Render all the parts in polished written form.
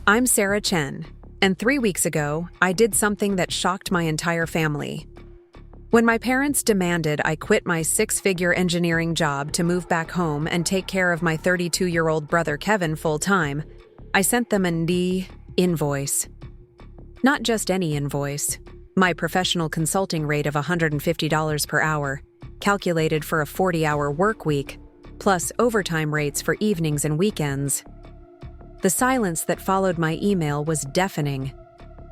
I'm Sarah Chen, and 3 weeks ago, I did something that shocked my entire family. When my parents demanded I quit my six-figure engineering job to move back home and take care of my 32-year-old brother Kevin full-time, I sent them an invoice. Not just any invoice. My professional consulting rate of $150 per hour, calculated for a 40-hour work week, plus overtime rates for evenings and weekends. The silence that followed my email was deafening,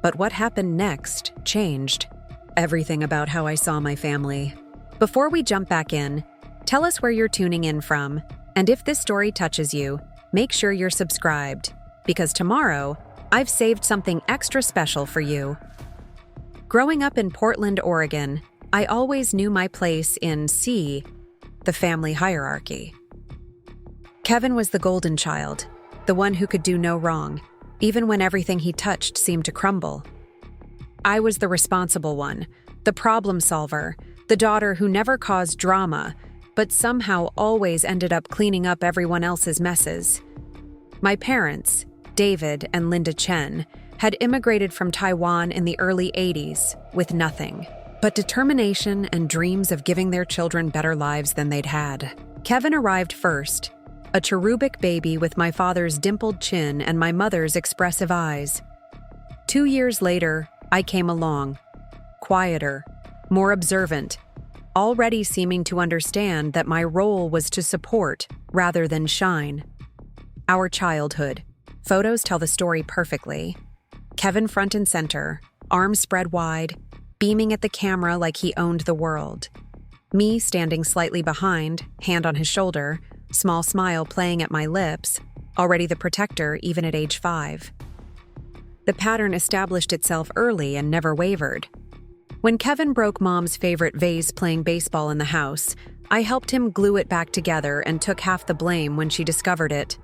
but what happened next changed everything about how I saw my family. Before we jump back in, tell us where you're tuning in from, and if this story touches you, make sure you're subscribed, because tomorrow, I've saved something extra special for you. Growing up in Portland, Oregon, I always knew my place in the family hierarchy. Kevin was the golden child, the one who could do no wrong, even when everything he touched seemed to crumble. I was the responsible one, the problem solver, the daughter who never caused drama, but somehow always ended up cleaning up everyone else's messes. My parents, David and Linda Chen, had immigrated from Taiwan in the early 80s with nothing but determination and dreams of giving their children better lives than they'd had. Kevin arrived first, a cherubic baby with my father's dimpled chin and my mother's expressive eyes. 2 years later, I came along, quieter, more observant, already seeming to understand that my role was to support rather than shine. Our childhood. Photos tell the story perfectly. Kevin front and center, arms spread wide, beaming at the camera like he owned the world. Me standing slightly behind, hand on his shoulder, small smile playing at my lips, already the protector even at age 5. The pattern established itself early and never wavered. When Kevin broke Mom's favorite vase playing baseball in the house, I helped him glue it back together and took half the blame when she discovered it.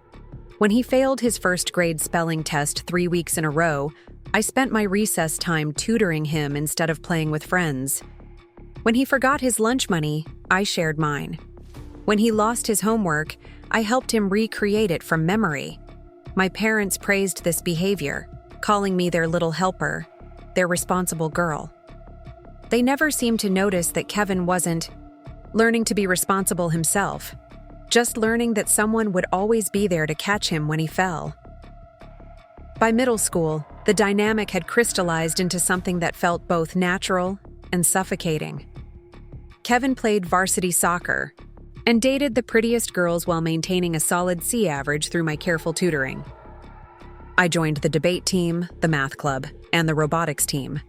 When he failed his first grade spelling test 3 weeks in a row, I spent my recess time tutoring him instead of playing with friends. When he forgot his lunch money, I shared mine. When he lost his homework, I helped him recreate it from memory. My parents praised this behavior, calling me their little helper, their responsible girl. They never seemed to notice that Kevin wasn't learning to be responsible himself, just learning that someone would always be there to catch him when he fell. By middle school, the dynamic had crystallized into something that felt both natural and suffocating. Kevin played varsity soccer and dated the prettiest girls while maintaining a solid C average through my careful tutoring. I joined the debate team, the math club, and the robotics team,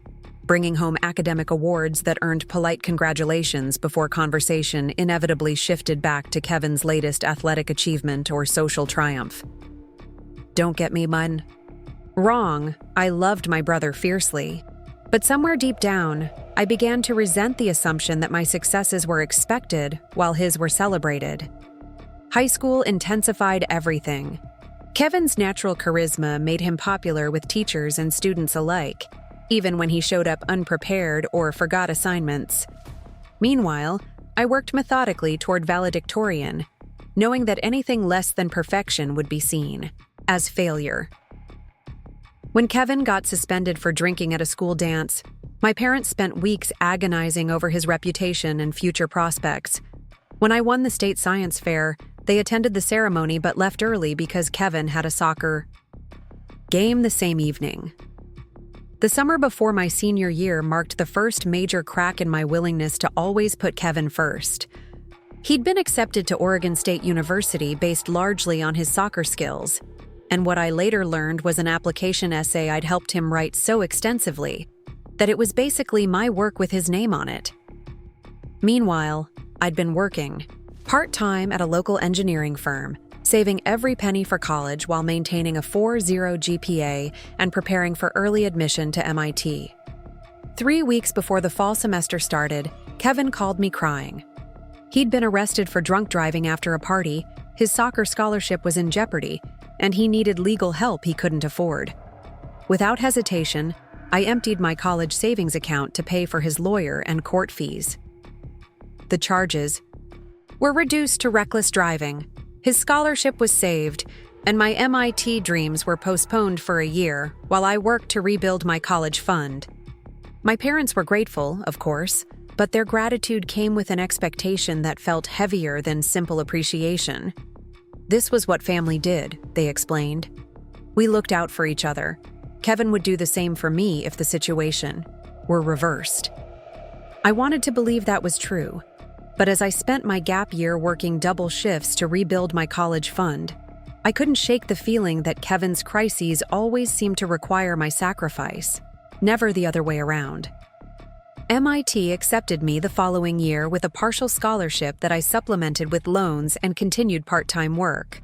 bringing home academic awards that earned polite congratulations before conversation inevitably shifted back to Kevin's latest athletic achievement or social triumph. Don't get me wrong, I loved my brother fiercely, but somewhere deep down, I began to resent the assumption that my successes were expected while his were celebrated. High school intensified everything. Kevin's natural charisma made him popular with teachers and students alike, even when he showed up unprepared or forgot assignments. Meanwhile, I worked methodically toward valedictorian, knowing that anything less than perfection would be seen as failure. When Kevin got suspended for drinking at a school dance, my parents spent weeks agonizing over his reputation and future prospects. When I won the state science fair, they attended the ceremony but left early because Kevin had a soccer game the same evening. The summer before my senior year marked the first major crack in my willingness to always put Kevin first. He'd been accepted to Oregon State University based largely on his soccer skills, and what I later learned was an application essay I'd helped him write so extensively that it was basically my work with his name on it. Meanwhile, I'd been working part-time at a local engineering firm, saving every penny for college while maintaining a 4.0 GPA and preparing for early admission to MIT. 3 weeks before the fall semester started, Kevin called me crying. He'd been arrested for drunk driving after a party, his soccer scholarship was in jeopardy, and he needed legal help he couldn't afford. Without hesitation, I emptied my college savings account to pay for his lawyer and court fees. The charges were reduced to reckless driving. His scholarship was saved, and my MIT dreams were postponed for a year while I worked to rebuild my college fund. My parents were grateful, of course, but their gratitude came with an expectation that felt heavier than simple appreciation. This was what family did, they explained. We looked out for each other. Kevin would do the same for me if the situation were reversed. I wanted to believe that was true, but as I spent my gap year working double shifts to rebuild my college fund, I couldn't shake the feeling that Kevin's crises always seemed to require my sacrifice, never the other way around. MIT accepted me the following year with a partial scholarship that I supplemented with loans and continued part-time work.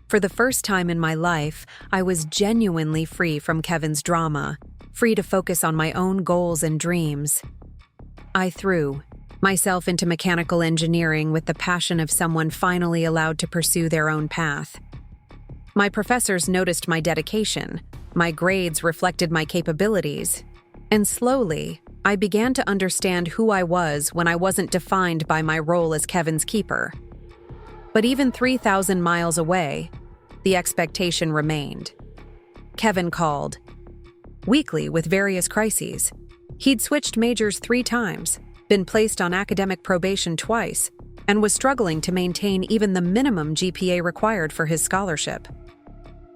For the first time in my life, I was genuinely free from Kevin's drama, free to focus on my own goals and dreams. I threw myself into mechanical engineering with the passion of someone finally allowed to pursue their own path. My professors noticed my dedication, my grades reflected my capabilities, and slowly, I began to understand who I was when I wasn't defined by my role as Kevin's keeper. But even 3,000 miles away, the expectation remained. Kevin called weekly with various crises. He'd switched majors 3 times, been placed on academic probation twice, and was struggling to maintain even the minimum GPA required for his scholarship.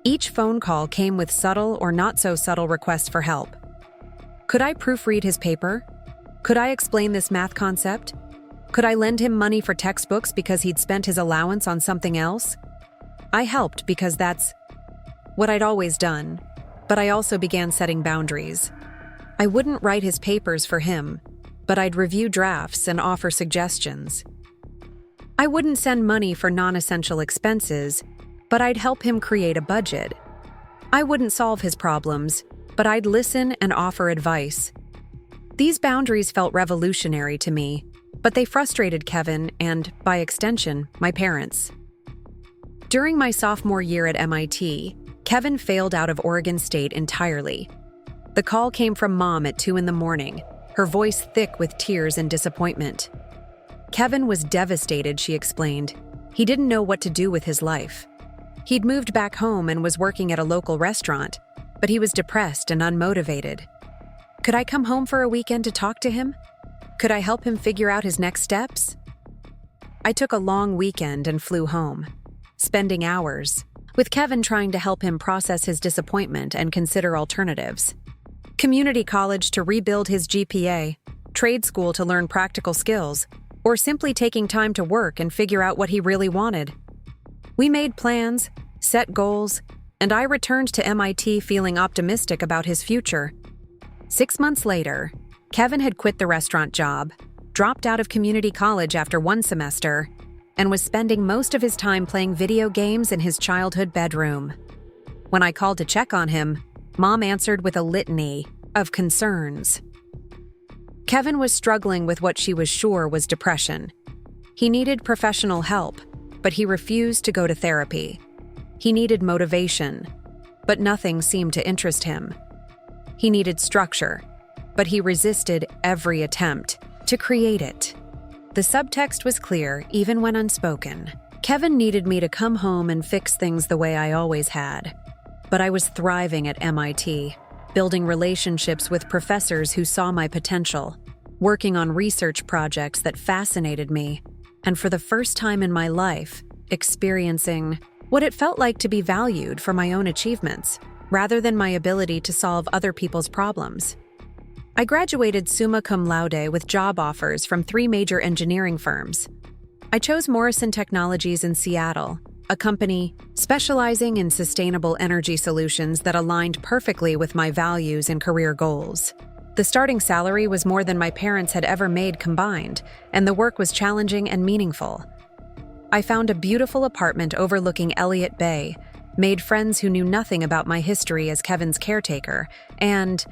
Each phone call came with subtle or not so subtle requests for help. Could I proofread his paper? Could I explain this math concept? Could I lend him money for textbooks because he'd spent his allowance on something else? I helped because that's what I'd always done, but I also began setting boundaries. I wouldn't write his papers for him, but I'd review drafts and offer suggestions. I wouldn't send money for non-essential expenses, but I'd help him create a budget. I wouldn't solve his problems, but I'd listen and offer advice. These boundaries felt revolutionary to me, but they frustrated Kevin and, by extension, my parents. During my sophomore year at MIT, Kevin failed out of Oregon State entirely. The call came from Mom at 2 a.m, her voice thick with tears and disappointment. Kevin was devastated, she explained. He didn't know what to do with his life. He'd moved back home and was working at a local restaurant, but he was depressed and unmotivated. Could I come home for a weekend to talk to him? Could I help him figure out his next steps? I took a long weekend and flew home, spending hours with Kevin trying to help him process his disappointment and consider alternatives. Community college to rebuild his GPA, trade school to learn practical skills, or simply taking time to work and figure out what he really wanted. We made plans, set goals, and I returned to MIT feeling optimistic about his future. 6 months later, Kevin had quit the restaurant job, dropped out of community college after 1 semester, and was spending most of his time playing video games in his childhood bedroom. When I called to check on him, Mom answered with a litany of concerns. Kevin was struggling with what she was sure was depression. He needed professional help, but he refused to go to therapy. He needed motivation, but nothing seemed to interest him. He needed structure, but he resisted every attempt to create it. The subtext was clear, even when unspoken. Kevin needed me to come home and fix things the way I always had. But I was thriving at MIT, building relationships with professors who saw my potential, working on research projects that fascinated me, and for the first time in my life, experiencing what it felt like to be valued for my own achievements, rather than my ability to solve other people's problems. I graduated summa cum laude with job offers from 3 major engineering firms. I chose Morrison Technologies in Seattle, a company specializing in sustainable energy solutions that aligned perfectly with my values and career goals. The starting salary was more than my parents had ever made combined, and the work was challenging and meaningful. I found a beautiful apartment overlooking Elliott Bay, made friends who knew nothing about my history as Kevin's caretaker, and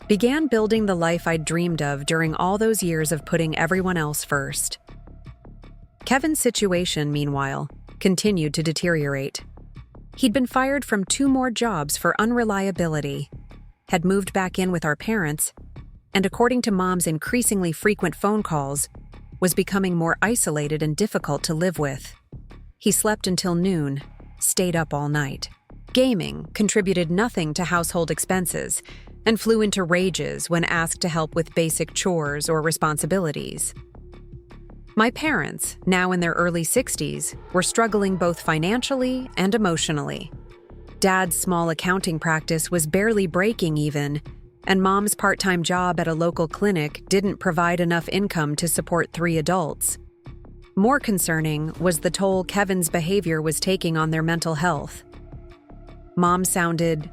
began building the life I'd dreamed of during all those years of putting everyone else first. Kevin's situation, meanwhile, continued to deteriorate. He'd been fired from 2 more jobs for unreliability, had moved back in with our parents, and according to Mom's increasingly frequent phone calls, was becoming more isolated and difficult to live with. He slept until noon, stayed up all night. Gaming contributed nothing to household expenses and flew into rages when asked to help with basic chores or responsibilities. My parents, now in their early 60s, were struggling both financially and emotionally. Dad's small accounting practice was barely breaking even, and Mom's part-time job at a local clinic didn't provide enough income to support 3 adults. More concerning was the toll Kevin's behavior was taking on their mental health. Mom sounded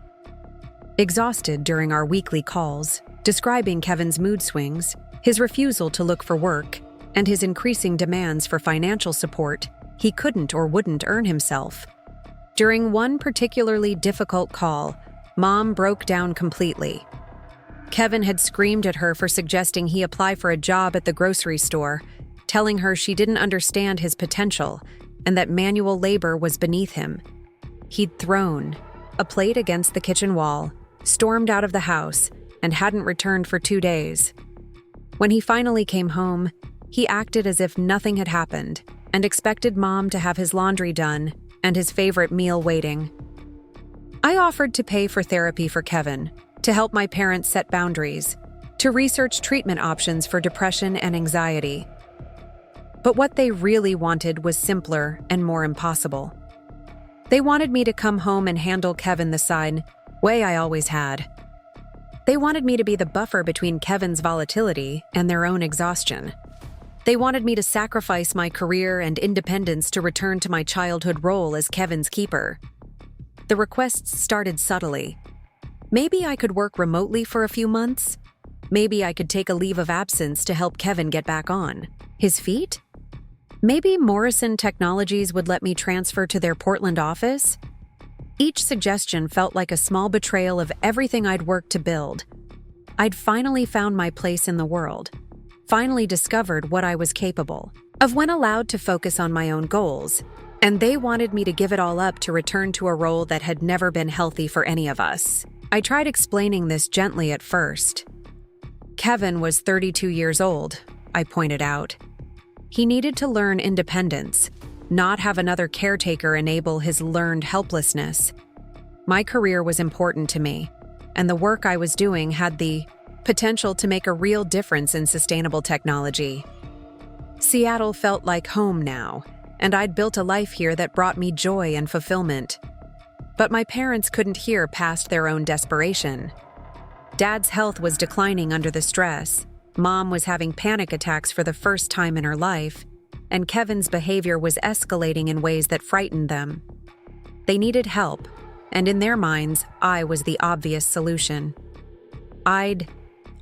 exhausted during our weekly calls, describing Kevin's mood swings, his refusal to look for work, and his increasing demands for financial support he couldn't or wouldn't earn himself. During one particularly difficult call, Mom broke down completely. Kevin had screamed at her for suggesting he apply for a job at the grocery store, telling her she didn't understand his potential and that manual labor was beneath him. He'd thrown a plate against the kitchen wall, stormed out of the house, and hadn't returned for 2 days. When he finally came home, he acted as if nothing had happened and expected Mom to have his laundry done and his favorite meal waiting. I offered to pay for therapy for Kevin, to help my parents set boundaries, to research treatment options for depression and anxiety. But what they really wanted was simpler and more impossible. They wanted me to come home and handle Kevin the same way I always had. They wanted me to be the buffer between Kevin's volatility and their own exhaustion. They wanted me to sacrifice my career and independence to return to my childhood role as Kevin's keeper. The requests started subtly. Maybe I could work remotely for a few months. Maybe I could take a leave of absence to help Kevin get back on his feet. Maybe Morrison Technologies would let me transfer to their Portland office. Each suggestion felt like a small betrayal of everything I'd worked to build. I'd finally found my place in the world, finally discovered what I was capable of when allowed to focus on my own goals, and they wanted me to give it all up to return to a role that had never been healthy for any of us. I tried explaining this gently at first. Kevin was 32 years old, I pointed out. He needed to learn independence, not have another caretaker enable his learned helplessness. My career was important to me, and the work I was doing had the potential to make a real difference in sustainable technology. Seattle felt like home now, and I'd built a life here that brought me joy and fulfillment. But my parents couldn't hear past their own desperation. Dad's health was declining under the stress. Mom was having panic attacks for the first time in her life, and Kevin's behavior was escalating in ways that frightened them. They needed help, and in their minds, I was the obvious solution. I'd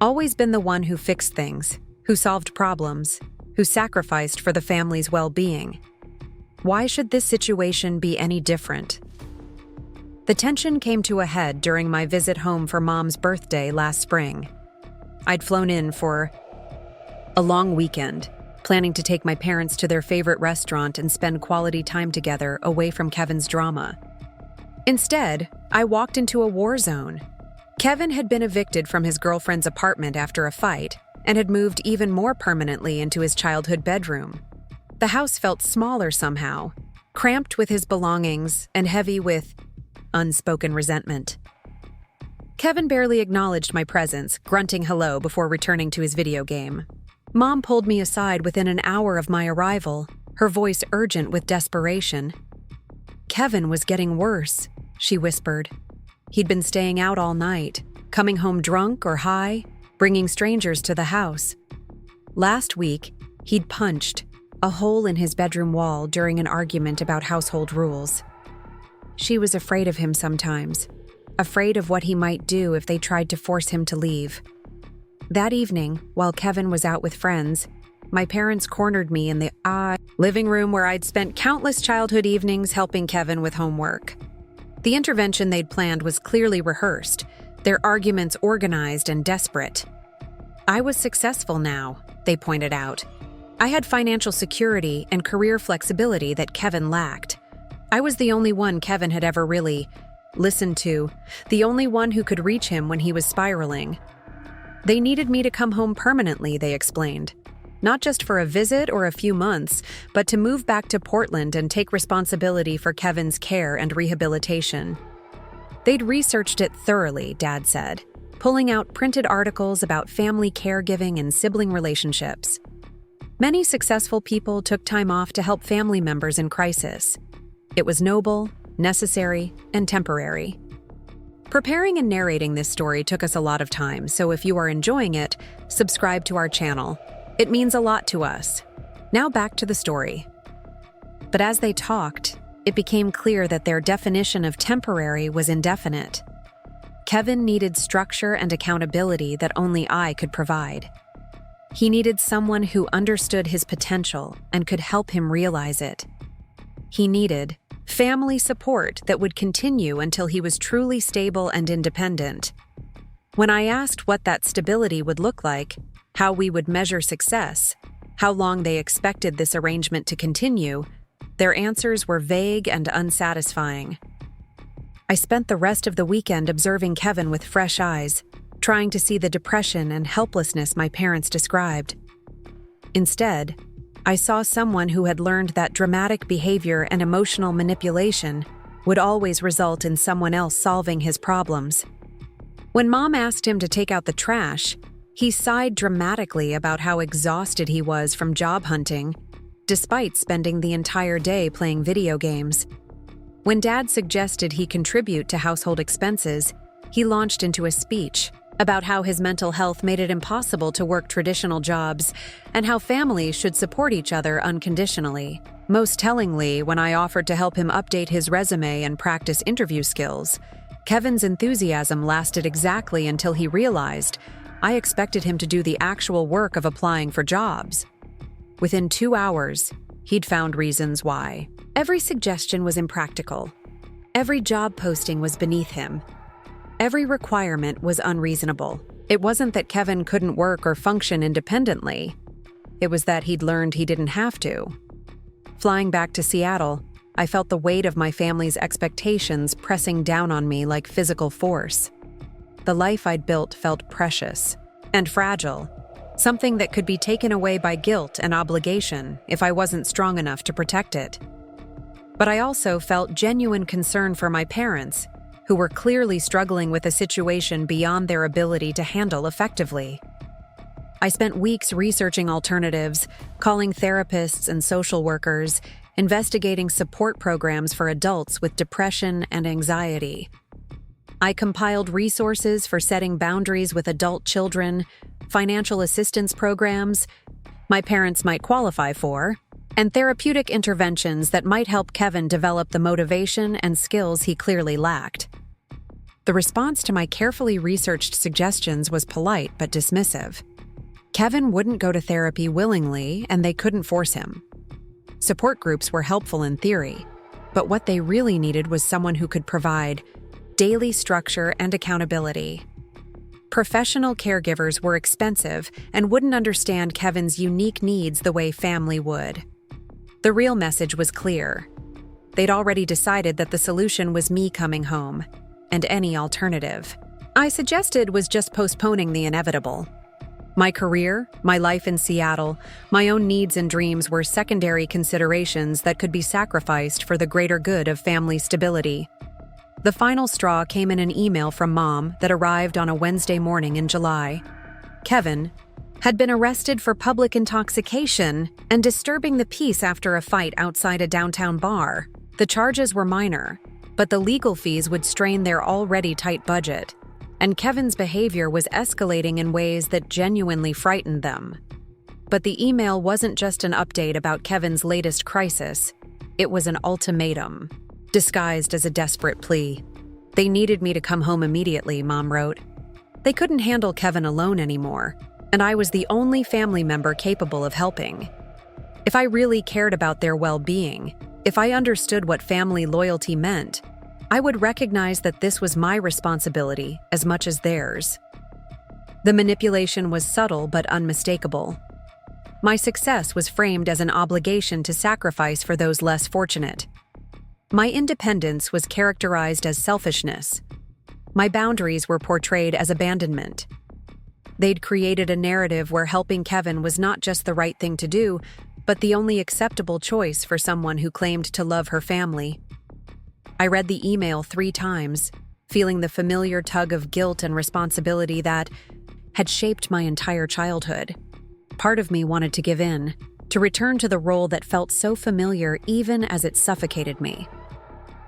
always been the one who fixed things, who solved problems, who sacrificed for the family's well-being. Why should this situation be any different? The tension came to a head during my visit home for Mom's birthday last spring. I'd flown in for a long weekend, planning to take my parents to their favorite restaurant and spend quality time together away from Kevin's drama. Instead, I walked into a war zone. Kevin had been evicted from his girlfriend's apartment after a fight and had moved even more permanently into his childhood bedroom. The house felt smaller somehow, cramped with his belongings and heavy with unspoken resentment. Kevin barely acknowledged my presence, grunting hello before returning to his video game. Mom pulled me aside within an hour of my arrival, her voice urgent with desperation. Kevin was getting worse, she whispered. He'd been staying out all night, coming home drunk or high, bringing strangers to the house. Last week, he'd punched a hole in his bedroom wall during an argument about household rules. She was afraid of him sometimes, afraid of what he might do if they tried to force him to leave. That evening, while Kevin was out with friends, my parents cornered me in the living room where I'd spent countless childhood evenings helping Kevin with homework. The intervention they'd planned was clearly rehearsed, their arguments organized and desperate. I was successful now, they pointed out. I had financial security and career flexibility that Kevin lacked. I was the only one Kevin had ever really listened to, the only one who could reach him when he was spiraling. They needed me to come home permanently, they explained. not just for a visit or a few months, but to move back to Portland and take responsibility for Kevin's care and rehabilitation. They'd researched it thoroughly, Dad said, pulling out printed articles about family caregiving and sibling relationships. Many successful people took time off to help family members in crisis. It was noble, necessary, and temporary. Preparing and narrating this story took us a lot of time, so if you are enjoying it, subscribe to our channel. It means a lot to us. Now back to the story. But as they talked, it became clear that their definition of temporary was indefinite. Kevin needed structure and accountability that only I could provide. He needed someone who understood his potential and could help him realize it. He needed family support that would continue until he was truly stable and independent. When I asked what that stability would look like, how we would measure success, how long they expected this arrangement to continue, their answers were vague and unsatisfying. I spent the rest of the weekend observing Kevin with fresh eyes, trying to see the depression and helplessness my parents described. Instead, I saw someone who had learned that dramatic behavior and emotional manipulation would always result in someone else solving his problems. When Mom asked him to take out the trash, he sighed dramatically about how exhausted he was from job hunting, despite spending the entire day playing video games. When Dad suggested he contribute to household expenses, he launched into a speech about how his mental health made it impossible to work traditional jobs and how families should support each other unconditionally. Most tellingly, when I offered to help him update his resume and practice interview skills, Kevin's enthusiasm lasted exactly until he realized I expected him to do the actual work of applying for jobs. Within 2 hours, he'd found reasons why. Every suggestion was impractical. Every job posting was beneath him. Every requirement was unreasonable. It wasn't that Kevin couldn't work or function independently. It was that he'd learned he didn't have to. Flying back to Seattle, I felt the weight of my family's expectations pressing down on me like physical force. The life I'd built felt precious and fragile, something that could be taken away by guilt and obligation if I wasn't strong enough to protect it. But I also felt genuine concern for my parents, who were clearly struggling with a situation beyond their ability to handle effectively. I spent weeks researching alternatives, calling therapists and social workers, investigating support programs for adults with depression and anxiety. I compiled resources for setting boundaries with adult children, financial assistance programs my parents might qualify for, and therapeutic interventions that might help Kevin develop the motivation and skills he clearly lacked. The response to my carefully researched suggestions was polite but dismissive. Kevin wouldn't go to therapy willingly, and they couldn't force him. Support groups were helpful in theory, but what they really needed was someone who could provide daily structure and accountability. Professional caregivers were expensive and wouldn't understand Kevin's unique needs the way family would. The real message was clear. They'd already decided that the solution was me coming home, and any alternative I suggested was just postponing the inevitable. My career, my life in Seattle, my own needs and dreams were secondary considerations that could be sacrificed for the greater good of family stability. The final straw came in an email from Mom that arrived on a Wednesday morning in July. Kevin had been arrested for public intoxication and disturbing the peace after a fight outside a downtown bar. The charges were minor, but the legal fees would strain their already tight budget, and Kevin's behavior was escalating in ways that genuinely frightened them. But the email wasn't just an update about Kevin's latest crisis. It was an ultimatum, disguised as a desperate plea. They needed me to come home immediately, Mom wrote. They couldn't handle Kevin alone anymore, and I was the only family member capable of helping. If I really cared about their well-being, if I understood what family loyalty meant, I would recognize that this was my responsibility as much as theirs. The manipulation was subtle but unmistakable. My success was framed as an obligation to sacrifice for those less fortunate. My independence was characterized as selfishness. My boundaries were portrayed as abandonment. They'd created a narrative where helping Kevin was not just the right thing to do, but the only acceptable choice for someone who claimed to love her family. I read the email 3 times, feeling the familiar tug of guilt and responsibility that had shaped my entire childhood. Part of me wanted to give in, to return to the role that felt so familiar even as it suffocated me.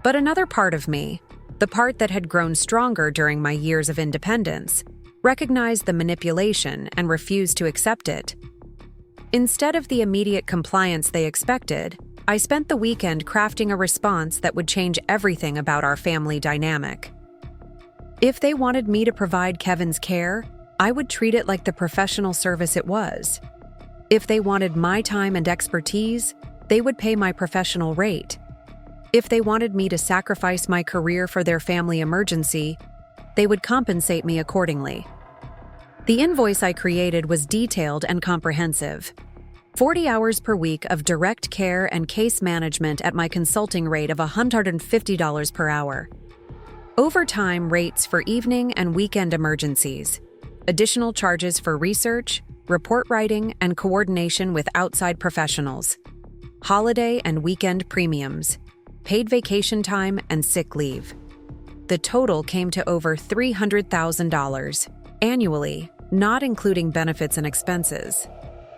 But another part of me, the part that had grown stronger during my years of independence, recognized the manipulation and refused to accept it. Instead of the immediate compliance they expected, I spent the weekend crafting a response that would change everything about our family dynamic. If they wanted me to provide Kevin's care, I would treat it like the professional service it was. If they wanted my time and expertise, they would pay my professional rate. If they wanted me to sacrifice my career for their family emergency, they would compensate me accordingly. The invoice I created was detailed and comprehensive. 40 hours per week of direct care and case management at my consulting rate of $150 per hour. Overtime rates for evening and weekend emergencies. Additional charges for research, report writing, and coordination with outside professionals. Holiday and weekend premiums. Paid vacation time and sick leave. The total came to over $300,000 annually, not including benefits and expenses.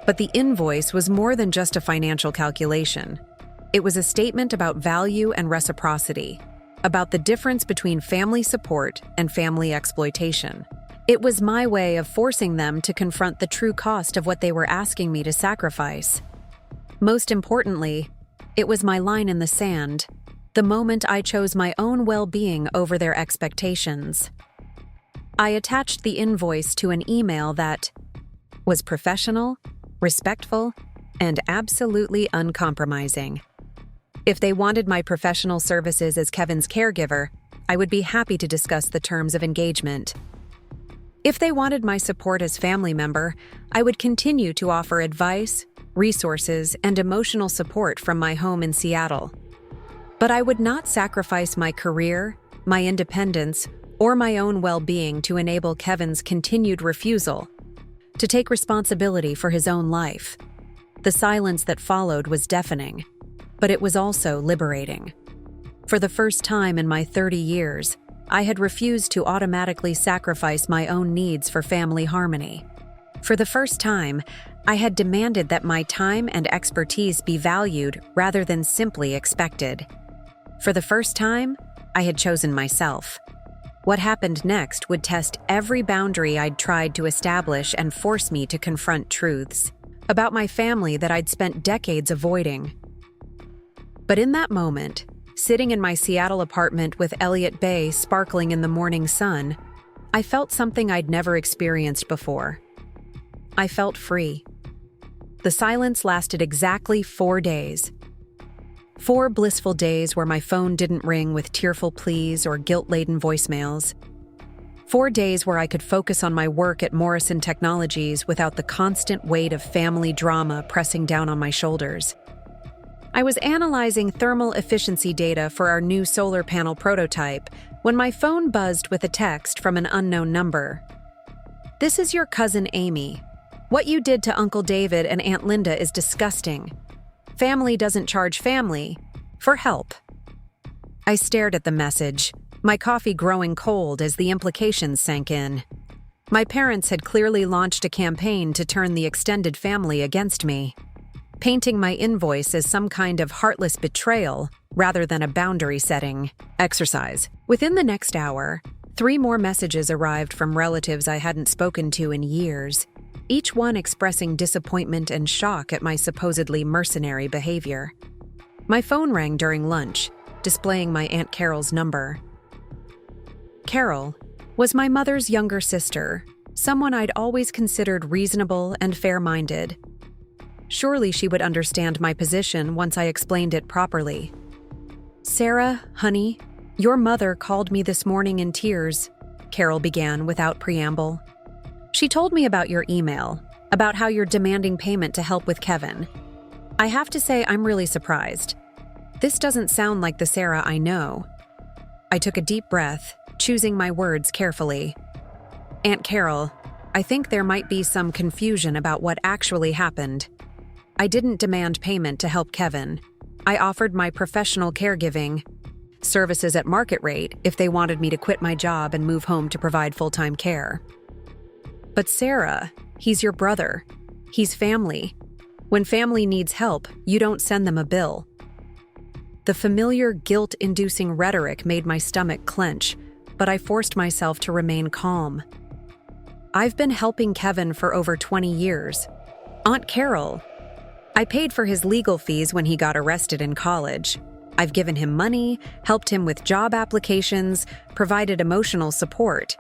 But the invoice was more than just a financial calculation. It was a statement about value and reciprocity, about the difference between family support and family exploitation. It was my way of forcing them to confront the true cost of what they were asking me to sacrifice. Most importantly, it was my line in the sand, the moment I chose my own well-being over their expectations. I attached the invoice to an email that was professional, respectful, and absolutely uncompromising. If they wanted my professional services as Kevin's caregiver, I would be happy to discuss the terms of engagement. If they wanted my support as family member, I would continue to offer advice, resources, and emotional support from my home in Seattle. But I would not sacrifice my career, my independence, or my own well-being to enable Kevin's continued refusal to take responsibility for his own life. The silence that followed was deafening, but it was also liberating. For the first time in my 30 years, I had refused to automatically sacrifice my own needs for family harmony. For the first time, I had demanded that my time and expertise be valued rather than simply expected. For the first time, I had chosen myself. What happened next would test every boundary I'd tried to establish and force me to confront truths about my family that I'd spent decades avoiding. But in that moment, sitting in my Seattle apartment with Elliott Bay sparkling in the morning sun, I felt something I'd never experienced before. I felt free. The silence lasted exactly 4 days. 4 blissful days where my phone didn't ring with tearful pleas or guilt-laden voicemails. 4 days where I could focus on my work at Morrison Technologies without the constant weight of family drama pressing down on my shoulders. I was analyzing thermal efficiency data for our new solar panel prototype when my phone buzzed with a text from an unknown number. "This is your cousin Amy. What you did to Uncle David and Aunt Linda is disgusting. Family doesn't charge family for help." I stared at the message, my coffee growing cold as the implications sank in. My parents had clearly launched a campaign to turn the extended family against me, painting my invoice as some kind of heartless betrayal rather than a boundary-setting exercise. Within the next hour, 3 more messages arrived from relatives I hadn't spoken to in years, each one expressing disappointment and shock at my supposedly mercenary behavior. My phone rang during lunch, displaying my Aunt Carol's number. Carol was my mother's younger sister, someone I'd always considered reasonable and fair-minded. Surely she would understand my position once I explained it properly. "Sarah, honey, your mother called me this morning in tears," Carol began without preamble. "She told me about your email, about how you're demanding payment to help with Kevin. I have to say I'm really surprised. This doesn't sound like the Sarah I know." I took a deep breath, choosing my words carefully. "Aunt Carol, I think there might be some confusion about what actually happened. I didn't demand payment to help Kevin. I offered my professional caregiving services at market rate if they wanted me to quit my job and move home to provide full-time care. But Sarah, he's your brother. He's family. When family needs help, you don't send them a bill. The familiar guilt-inducing rhetoric made my stomach clench, but I forced myself to remain calm. I've been helping Kevin for over 20 years. Aunt Carol. I paid for his legal fees when he got arrested in college. I've given him money, helped him with job applications, provided emotional support.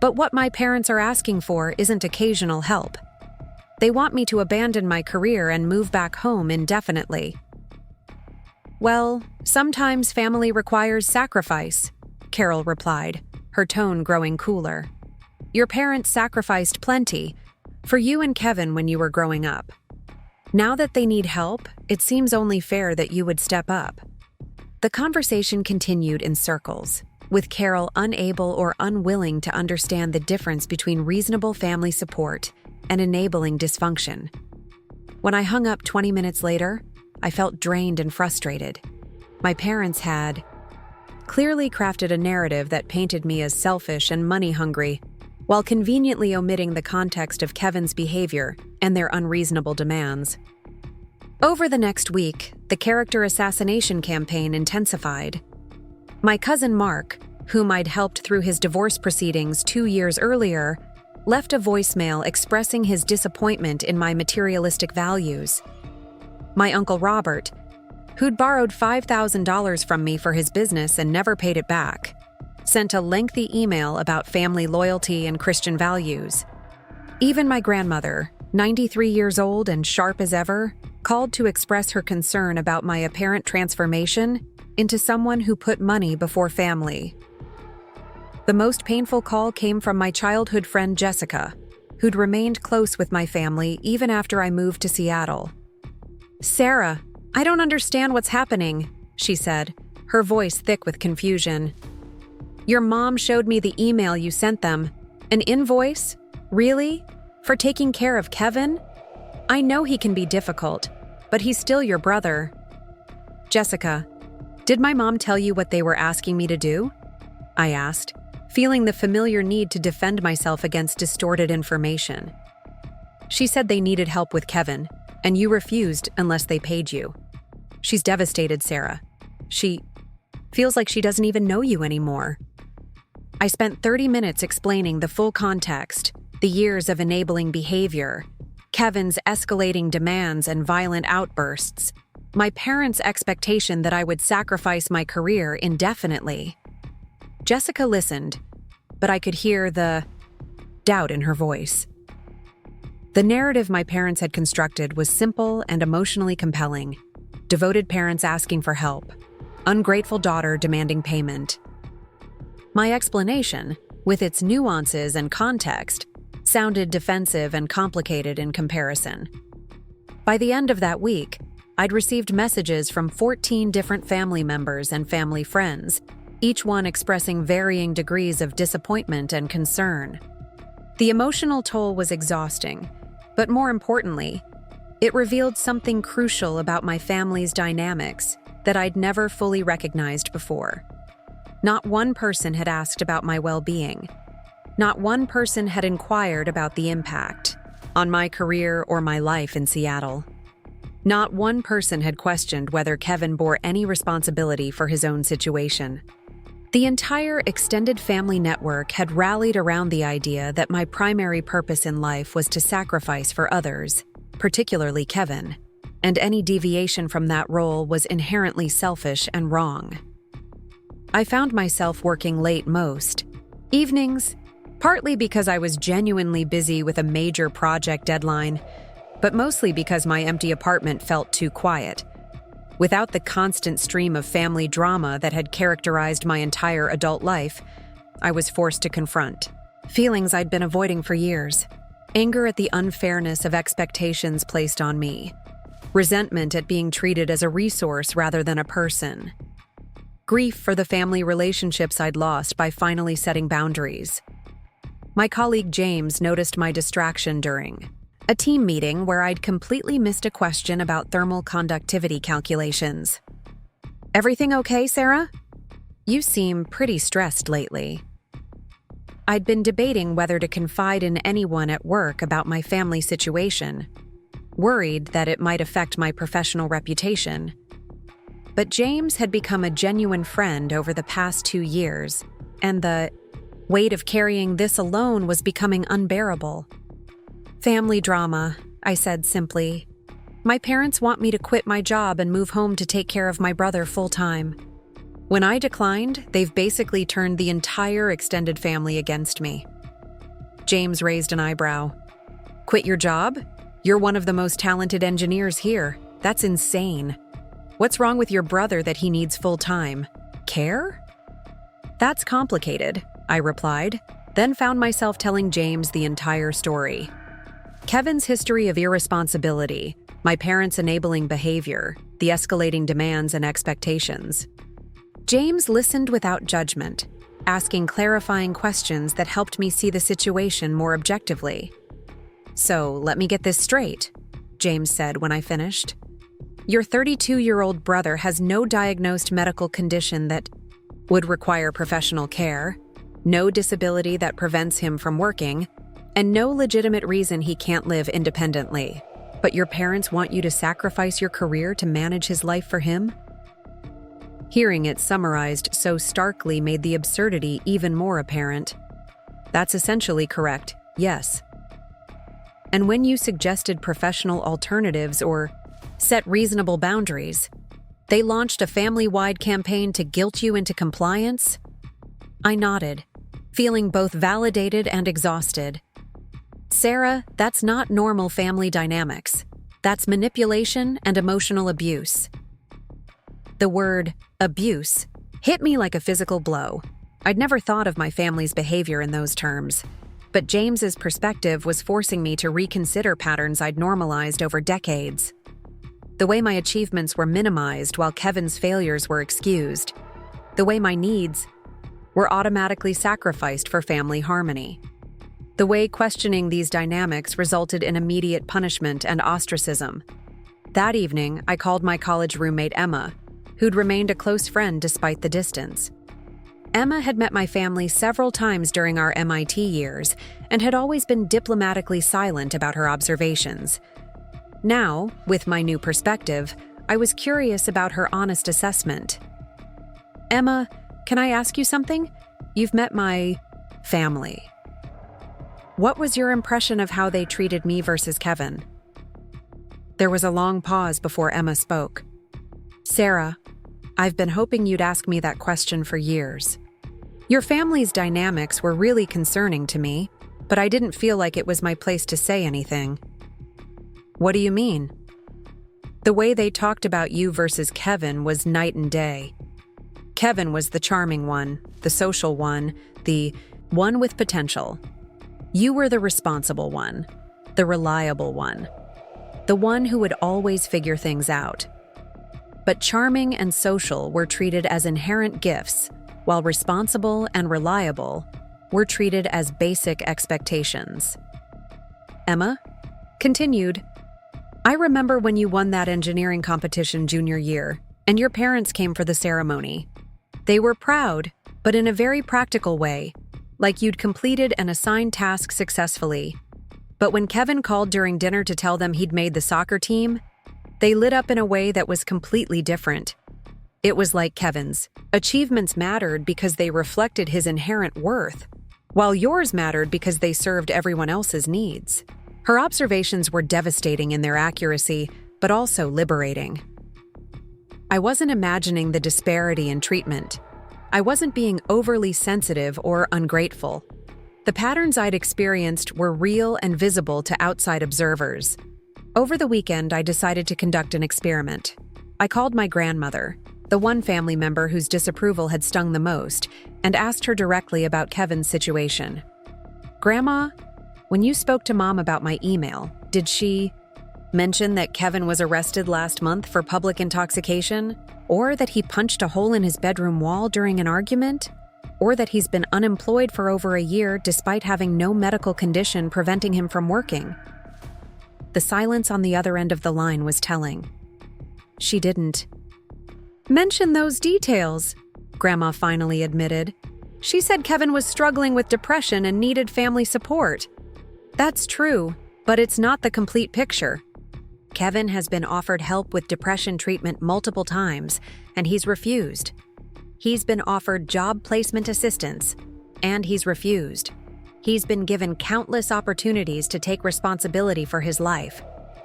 But what my parents are asking for isn't occasional help. They want me to abandon my career and move back home indefinitely. Well, sometimes family requires sacrifice, Carol replied, her tone growing cooler. Your parents sacrificed plenty for you and Kevin when you were growing up. Now that they need help, it seems only fair that you would step up. The conversation continued in circles, with Carol unable or unwilling to understand the difference between reasonable family support and enabling dysfunction. When I hung up 20 minutes later, I felt drained and frustrated. My parents had clearly crafted a narrative that painted me as selfish and money-hungry, while conveniently omitting the context of Kevin's behavior and their unreasonable demands. Over the next week, the character assassination campaign intensified. My cousin Mark, whom I'd helped through his divorce proceedings 2 years earlier, left a voicemail expressing his disappointment in my materialistic values. My Uncle Robert, who'd borrowed $5,000 from me for his business and never paid it back, sent a lengthy email about family loyalty and Christian values. Even my grandmother, 93 years old and sharp as ever, called to express her concern about my apparent transformation into someone who put money before family. The most painful call came from my childhood friend Jessica, who'd remained close with my family even after I moved to Seattle. Sarah, I don't understand what's happening, she said, her voice thick with confusion. Your mom showed me the email you sent them. An invoice? Really? For taking care of Kevin? I know he can be difficult, but he's still your brother. Jessica, did my mom tell you what they were asking me to do? I asked, feeling the familiar need to defend myself against distorted information. She said they needed help with Kevin, and you refused unless they paid you. She's devastated, Sarah. She feels like she doesn't even know you anymore. I spent 30 minutes explaining the full context, the years of enabling behavior, Kevin's escalating demands and violent outbursts, my parents' expectation that I would sacrifice my career indefinitely. Jessica listened, but I could hear the doubt in her voice. The narrative my parents had constructed was simple and emotionally compelling. Devoted parents asking for help, ungrateful daughter demanding payment. My explanation, with its nuances and context, sounded defensive and complicated in comparison. By the end of that week, I'd received messages from 14 different family members and family friends, each one expressing varying degrees of disappointment and concern. The emotional toll was exhausting, but more importantly, it revealed something crucial about my family's dynamics that I'd never fully recognized before. Not one person had asked about my well-being. Not one person had inquired about the impact on my career or my life in Seattle. Not one person had questioned whether Kevin bore any responsibility for his own situation. The entire extended family network had rallied around the idea that my primary purpose in life was to sacrifice for others, particularly Kevin, and any deviation from that role was inherently selfish and wrong. I found myself working late most evenings, partly because I was genuinely busy with a major project deadline, but mostly because my empty apartment felt too quiet. Without the constant stream of family drama that had characterized my entire adult life, I was forced to confront feelings I'd been avoiding for years. Anger at the unfairness of expectations placed on me. Resentment at being treated as a resource rather than a person. Grief for the family relationships I'd lost by finally setting boundaries. My colleague James noticed my distraction during a team meeting where I'd completely missed a question about thermal conductivity calculations. "Everything okay, Sarah? You seem pretty stressed lately." I'd been debating whether to confide in anyone at work about my family situation, worried that it might affect my professional reputation. But James had become a genuine friend over the past 2 years, and the weight of carrying this alone was becoming unbearable. "Family drama," I said simply. "My parents want me to quit my job and move home to take care of my brother full-time. When I declined, they've basically turned the entire extended family against me." James raised an eyebrow. "Quit your job? You're one of the most talented engineers here. That's insane. What's wrong with your brother that he needs full-time care?" "That's complicated," I replied, then found myself telling James the entire story. Kevin's history of irresponsibility, my parents' enabling behavior, the escalating demands and expectations. James listened without judgment, asking clarifying questions that helped me see the situation more objectively. "So, let me get this straight," James said when I finished. "Your 32-year-old brother has no diagnosed medical condition that would require professional care, no disability that prevents him from working, and no legitimate reason he can't live independently. But your parents want you to sacrifice your career to manage his life for him?" Hearing it summarized so starkly made the absurdity even more apparent. "That's essentially correct, yes. And when you suggested professional alternatives or set reasonable boundaries, they launched a family-wide campaign to guilt you into compliance?" I nodded, feeling both validated and exhausted. "Sarah, that's not normal family dynamics. That's manipulation and emotional abuse." The word abuse hit me like a physical blow. I'd never thought of my family's behavior in those terms, but James's perspective was forcing me to reconsider patterns I'd normalized over decades. The way my achievements were minimized while Kevin's failures were excused. The way my needs were automatically sacrificed for family harmony. The way questioning these dynamics resulted in immediate punishment and ostracism. That evening, I called my college roommate Emma, who'd remained a close friend despite the distance. Emma had met my family several times during our MIT years and had always been diplomatically silent about her observations. Now, with my new perspective, I was curious about her honest assessment. "Emma, can I ask you something? You've met my family. What was your impression of how they treated me versus Kevin?" There was a long pause before Emma spoke. "Sarah, I've been hoping you'd ask me that question for years. Your family's dynamics were really concerning to me, but I didn't feel like it was my place to say anything." "What do you mean?" "The way they talked about you versus Kevin was night and day. Kevin was the charming one, the social one, the one with potential. You were the responsible one, the reliable one, the one who would always figure things out. But charming and social were treated as inherent gifts, while responsible and reliable were treated as basic expectations." Emma continued, "I remember when you won that engineering competition junior year, and your parents came for the ceremony. They were proud, but in a very practical way, like you'd completed an assigned task successfully. But when Kevin called during dinner to tell them he'd made the soccer team, they lit up in a way that was completely different. It was like Kevin's achievements mattered because they reflected his inherent worth, while yours mattered because they served everyone else's needs." Her observations were devastating in their accuracy, but also liberating. I wasn't imagining the disparity in treatment. I wasn't being overly sensitive or ungrateful. The patterns I'd experienced were real and visible to outside observers. Over the weekend, I decided to conduct an experiment. I called my grandmother, the one family member whose disapproval had stung the most, and asked her directly about Kevin's situation. "Grandma, when you spoke to Mom about my email, did she mention that Kevin was arrested last month for public intoxication, or that he punched a hole in his bedroom wall during an argument?" or that he's been unemployed for over a year despite having no medical condition preventing him from working. The silence on the other end of the line was telling. She didn't mention those details, Grandma finally admitted. She said Kevin was struggling with depression and needed family support. That's true, but it's not the complete picture. Kevin has been offered help with depression treatment multiple times, and he's refused. He's been offered job placement assistance, and he's refused. He's been given countless opportunities to take responsibility for his life,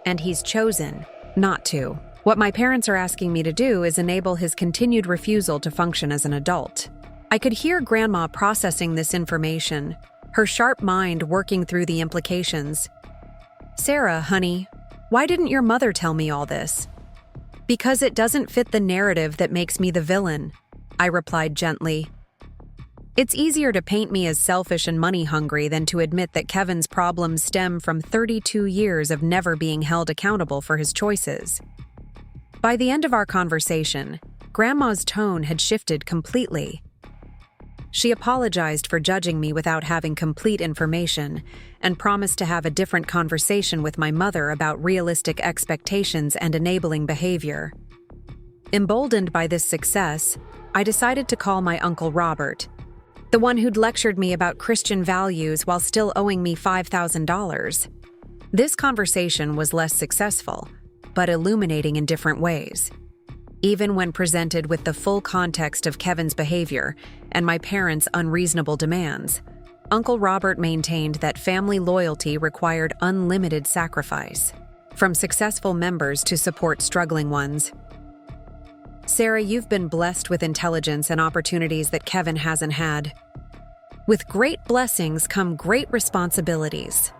and he's chosen not to. What my parents are asking me to do is enable his continued refusal to function as an adult. I could hear Grandma processing this information, her sharp mind working through the implications. Sarah, honey, why didn't your mother tell me all this? Because it doesn't fit the narrative that makes me the villain, I replied gently. It's easier to paint me as selfish and money-hungry than to admit that Kevin's problems stem from 32 years of never being held accountable for his choices. By the end of our conversation, Grandma's tone had shifted completely. She apologized for judging me without having complete information and promised to have a different conversation with my mother about realistic expectations and enabling behavior. Emboldened by this success, I decided to call my Uncle Robert, the one who'd lectured me about Christian values while still owing me $5,000. This conversation was less successful, but illuminating in different ways. Even when presented with the full context of Kevin's behavior and my parents' unreasonable demands, Uncle Robert maintained that family loyalty required unlimited sacrifice, from successful members to support struggling ones. Sarah, you've been blessed with intelligence and opportunities that Kevin hasn't had. With great blessings come great responsibilities.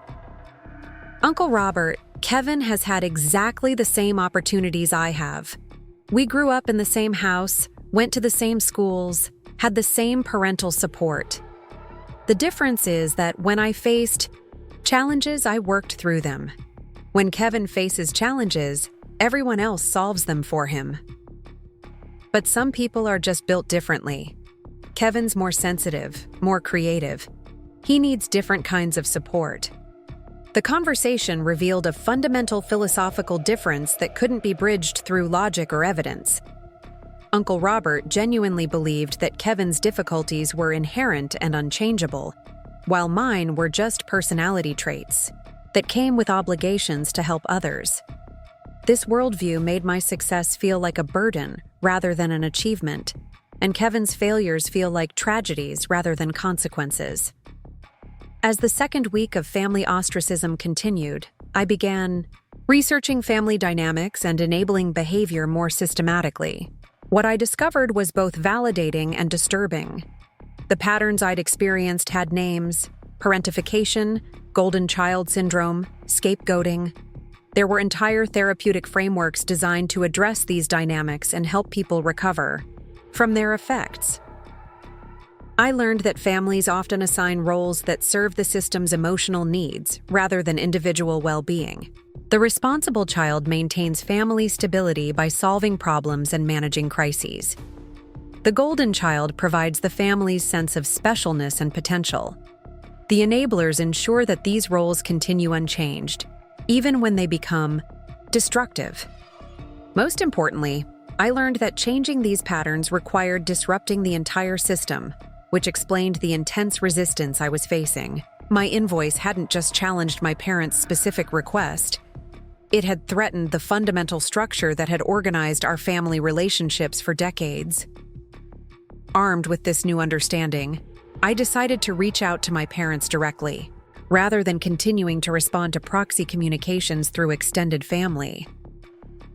Uncle Robert, Kevin has had exactly the same opportunities I have. We grew up in the same house, went to the same schools, had the same parental support. The difference is that when I faced challenges, I worked through them. When Kevin faces challenges, everyone else solves them for him. But some people are just built differently. Kevin's more sensitive, more creative. He needs different kinds of support. The conversation revealed a fundamental philosophical difference that couldn't be bridged through logic or evidence. Uncle Robert genuinely believed that Kevin's difficulties were inherent and unchangeable, while mine were just personality traits that came with obligations to help others. This worldview made my success feel like a burden rather than an achievement, and Kevin's failures feel like tragedies rather than consequences. As the second week of family ostracism continued, I began researching family dynamics and enabling behavior more systematically. What I discovered was both validating and disturbing. The patterns I'd experienced had names: parentification, golden child syndrome, scapegoating. There were entire therapeutic frameworks designed to address these dynamics and help people recover from their effects. I learned that families often assign roles that serve the system's emotional needs rather than individual well-being. The responsible child maintains family stability by solving problems and managing crises. The golden child provides the family's sense of specialness and potential. The enablers ensure that these roles continue unchanged, even when they become destructive. Most importantly, I learned that changing these patterns required disrupting the entire system, which explained the intense resistance I was facing. My invoice hadn't just challenged my parents' specific request. It had threatened the fundamental structure that had organized our family relationships for decades. Armed with this new understanding, I decided to reach out to my parents directly, rather than continuing to respond to proxy communications through extended family.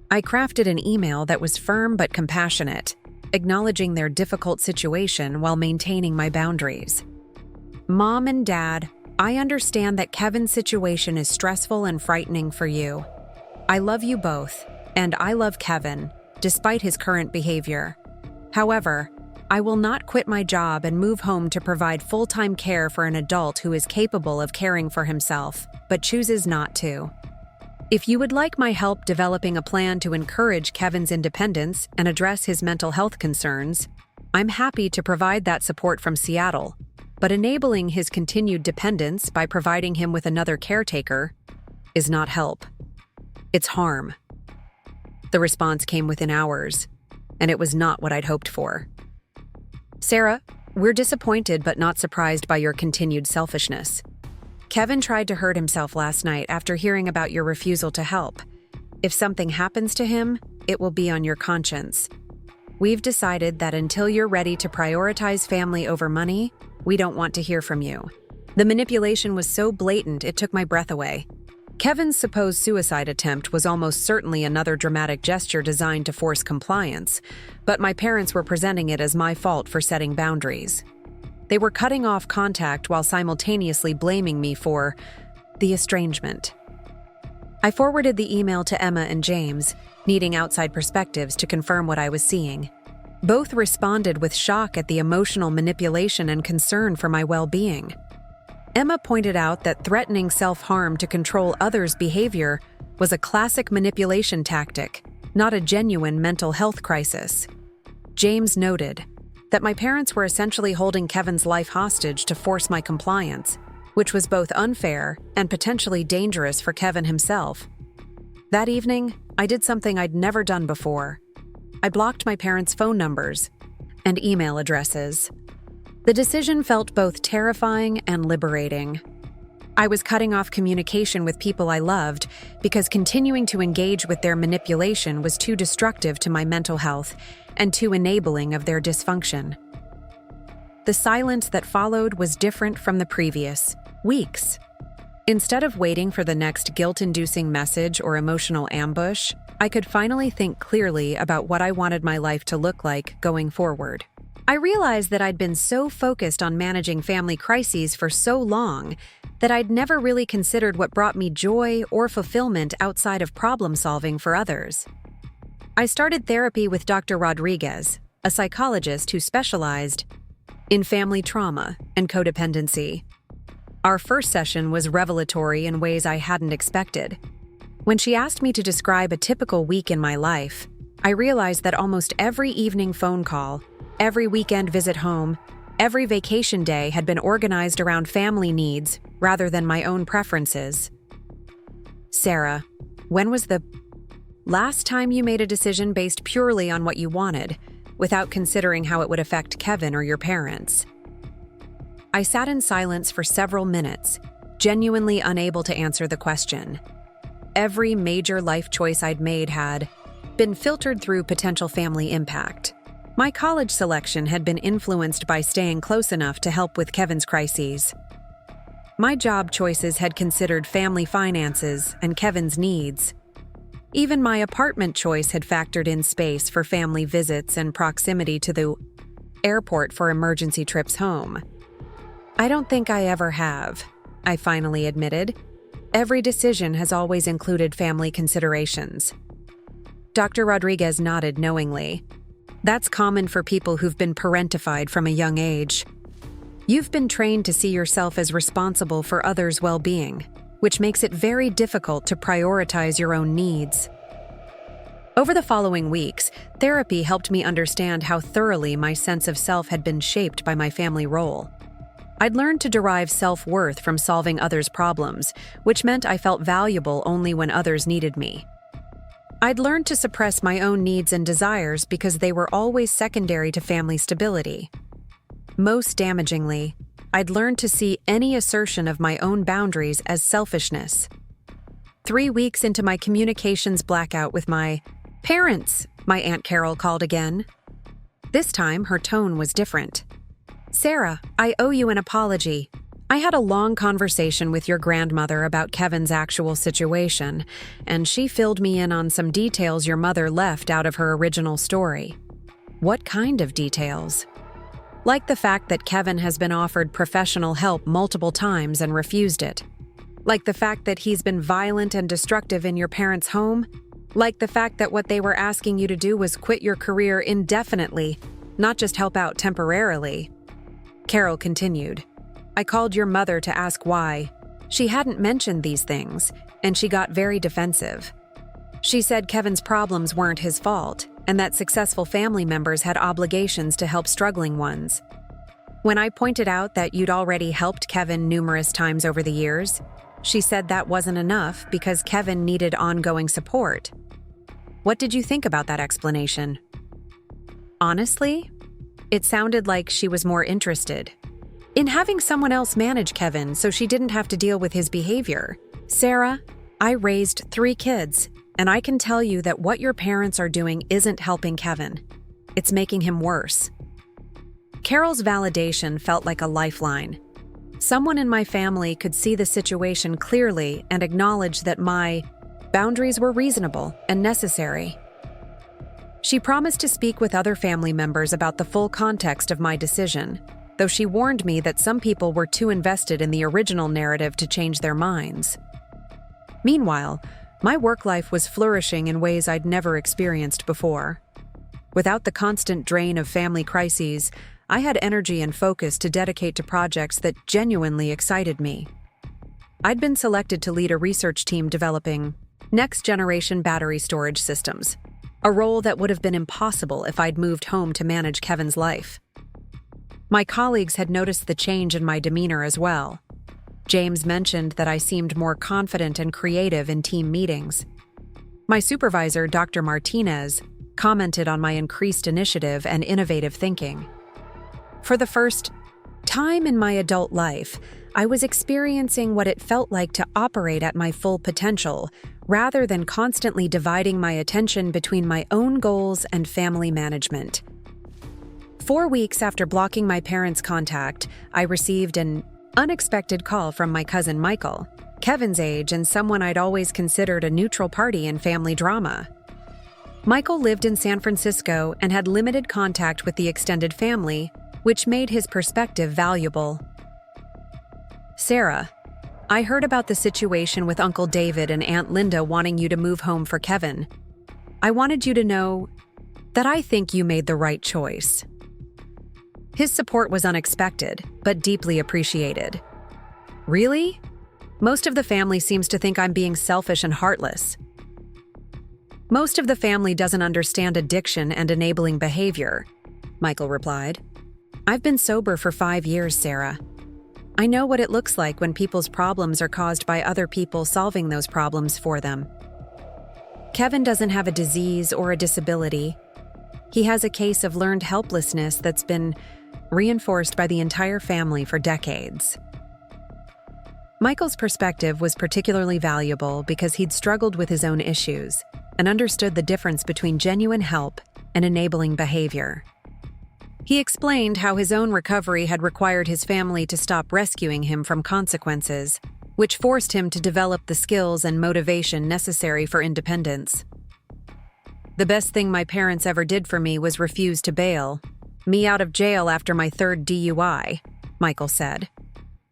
I crafted an email that was firm but compassionate, acknowledging their difficult situation while maintaining my boundaries. Mom and Dad, I understand that Kevin's situation is stressful and frightening for you. I love you both, and I love Kevin, despite his current behavior. However, I will not quit my job and move home to provide full-time care for an adult who is capable of caring for himself, but chooses not to. If you would like my help developing a plan to encourage Kevin's independence and address his mental health concerns, I'm happy to provide that support from Seattle, but enabling his continued dependence by providing him with another caretaker is not help. It's harm. The response came within hours, and it was not what I'd hoped for. Sarah, we're disappointed but not surprised by your continued selfishness. Kevin tried to hurt himself last night after hearing about your refusal to help. If something happens to him, it will be on your conscience. We've decided that until you're ready to prioritize family over money, we don't want to hear from you. The manipulation was so blatant it took my breath away. Kevin's supposed suicide attempt was almost certainly another dramatic gesture designed to force compliance, but my parents were presenting it as my fault for setting boundaries. They were cutting off contact while simultaneously blaming me for the estrangement. I forwarded the email to Emma and James, needing outside perspectives to confirm what I was seeing. Both responded with shock at the emotional manipulation and concern for my well-being. Emma pointed out that threatening self-harm to control others' behavior was a classic manipulation tactic, not a genuine mental health crisis. James noted that my parents were essentially holding Kevin's life hostage to force my compliance, which was both unfair and potentially dangerous for Kevin himself. That evening, I did something I'd never done before. I blocked my parents' phone numbers and email addresses. The decision felt both terrifying and liberating. I was cutting off communication with people I loved because continuing to engage with their manipulation was too destructive to my mental health and too enabling of their dysfunction. The silence that followed was different from the previous weeks. Instead of waiting for the next guilt-inducing message or emotional ambush, I could finally think clearly about what I wanted my life to look like going forward. I realized that I'd been so focused on managing family crises for so long that I'd never really considered what brought me joy or fulfillment outside of problem-solving for others. I started therapy with Dr. Rodriguez, a psychologist who specialized in family trauma and codependency. Our first session was revelatory in ways I hadn't expected. When she asked me to describe a typical week in my life, I realized that almost every evening phone call, every weekend visit home, every vacation day had been organized around family needs rather than my own preferences. Sarah, when was the last time you made a decision based purely on what you wanted, without considering how it would affect Kevin or your parents? I sat in silence for several minutes, genuinely unable to answer the question. Every major life choice I'd made had been filtered through potential family impact. My college selection had been influenced by staying close enough to help with Kevin's crises. My job choices had considered family finances and Kevin's needs. Even my apartment choice had factored in space for family visits and proximity to the airport for emergency trips home. I don't think I ever have, I finally admitted. Every decision has always included family considerations. Dr. Rodriguez nodded knowingly. That's common for people who've been parentified from a young age. You've been trained to see yourself as responsible for others' well-being, which makes it very difficult to prioritize your own needs. Over the following weeks, therapy helped me understand how thoroughly my sense of self had been shaped by my family role. I'd learned to derive self-worth from solving others' problems, which meant I felt valuable only when others needed me. I'd learned to suppress my own needs and desires because they were always secondary to family stability. Most damagingly, I'd learned to see any assertion of my own boundaries as selfishness. 3 weeks into my communications blackout with my parents, my Aunt Carol called again. This time, her tone was different. Sarah, I owe you an apology. I had a long conversation with your grandmother about Kevin's actual situation, and she filled me in on some details your mother left out of her original story. What kind of details? Like the fact that Kevin has been offered professional help multiple times and refused it. Like the fact that he's been violent and destructive in your parents' home. Like the fact that what they were asking you to do was quit your career indefinitely, not just help out temporarily. Carol continued. I called your mother to ask why. She hadn't mentioned these things, and she got very defensive. She said Kevin's problems weren't his fault. and that successful family members had obligations to help struggling ones. When I pointed out that you'd already helped Kevin numerous times over the years, she said that wasn't enough because Kevin needed ongoing support. What did you think about that explanation? Honestly, it sounded like she was more interested in having someone else manage Kevin so she didn't have to deal with his behavior. Sarah, I raised 3 kids, and I can tell you that what your parents are doing isn't helping Kevin. It's making him worse. Carol's validation felt like a lifeline. Someone in my family could see the situation clearly and acknowledge that my boundaries were reasonable and necessary. She promised to speak with other family members about the full context of my decision, though she warned me that some people were too invested in the original narrative to change their minds. Meanwhile, my work life was flourishing in ways I'd never experienced before. Without the constant drain of family crises, I had energy and focus to dedicate to projects that genuinely excited me. I'd been selected to lead a research team developing next-generation battery storage systems, a role that would have been impossible if I'd moved home to manage Kevin's life. My colleagues had noticed the change in my demeanor as well. James mentioned that I seemed more confident and creative in team meetings. My supervisor, Dr. Martinez, commented on my increased initiative and innovative thinking. For the first time in my adult life, I was experiencing what it felt like to operate at my full potential, rather than constantly dividing my attention between my own goals and family management. 4 weeks after blocking my parents' contact, I received an unexpected call from my cousin Michael, Kevin's age and someone I'd always considered a neutral party in family drama. Michael lived in San Francisco and had limited contact with the extended family, which made his perspective valuable. Sarah, I heard about the situation with Uncle David and Aunt Linda wanting you to move home for Kevin. I wanted you to know that I think you made the right choice. His support was unexpected, but deeply appreciated. Really? Most of the family seems to think I'm being selfish and heartless. Most of the family doesn't understand addiction and enabling behavior, Michael replied. I've been sober for 5 years, Sarah. I know what it looks like when people's problems are caused by other people solving those problems for them. Kevin doesn't have a disease or a disability. He has a case of learned helplessness that's been reinforced by the entire family for decades. Michael's perspective was particularly valuable because he'd struggled with his own issues and understood the difference between genuine help and enabling behavior. He explained how his own recovery had required his family to stop rescuing him from consequences, which forced him to develop the skills and motivation necessary for independence. The best thing my parents ever did for me was refuse to bail me out of jail after my 3rd DUI, Michael said.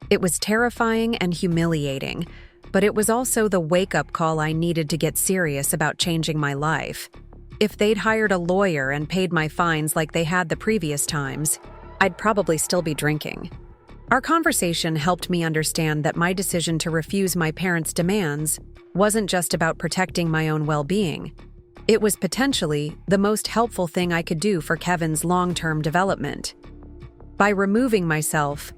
It was terrifying and humiliating, but it was also the wake-up call I needed to get serious about changing my life. If they'd hired a lawyer and paid my fines like they had the previous times, I'd probably still be drinking. Our conversation helped me understand that my decision to refuse my parents' demands wasn't just about protecting my own well-being. It was potentially the most helpful thing I could do for Kevin's long-term development. By removing myself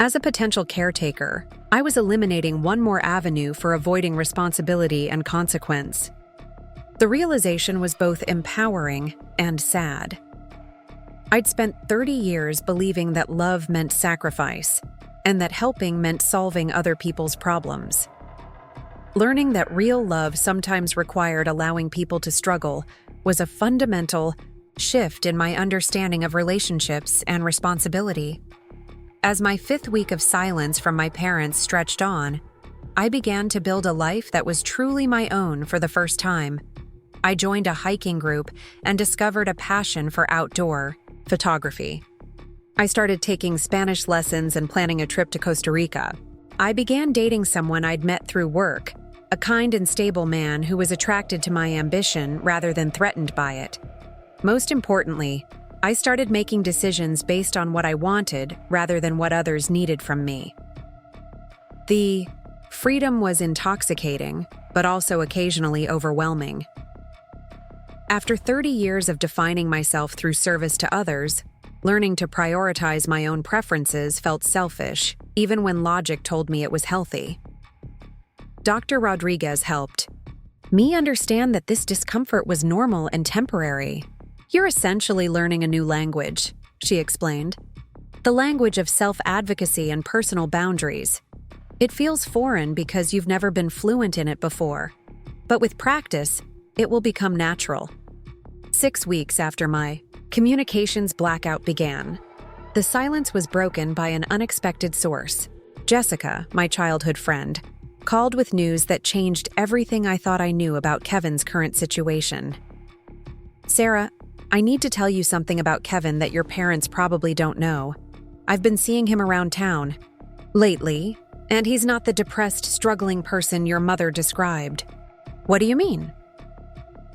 as a potential caretaker, I was eliminating one more avenue for avoiding responsibility and consequence. The realization was both empowering and sad. I'd spent 30 years believing that love meant sacrifice, and that helping meant solving other people's problems. Learning that real love sometimes required allowing people to struggle was a fundamental shift in my understanding of relationships and responsibility. As my 5th week of silence from my parents stretched on, I began to build a life that was truly my own for the first time. I joined a hiking group and discovered a passion for outdoor photography. I started taking Spanish lessons and planning a trip to Costa Rica. I began dating someone I'd met through work, a kind and stable man who was attracted to my ambition rather than threatened by it. Most importantly, I started making decisions based on what I wanted rather than what others needed from me. The freedom was intoxicating, but also occasionally overwhelming. After 30 years of defining myself through service to others, learning to prioritize my own preferences felt selfish, even when logic told me it was healthy. Dr. Rodriguez helped me understand that this discomfort was normal and temporary. "You're essentially learning a new language," she explained. "The language of self-advocacy and personal boundaries. It feels foreign because you've never been fluent in it before. But with practice, it will become natural." 6 weeks after my communications blackout began, the silence was broken by an unexpected source. Jessica, my childhood friend, called with news that changed everything I thought I knew about Kevin's current situation. "Sarah, I need to tell you something about Kevin that your parents probably don't know. I've been seeing him around town lately, and he's not the depressed, struggling person your mother described." "What do you mean?"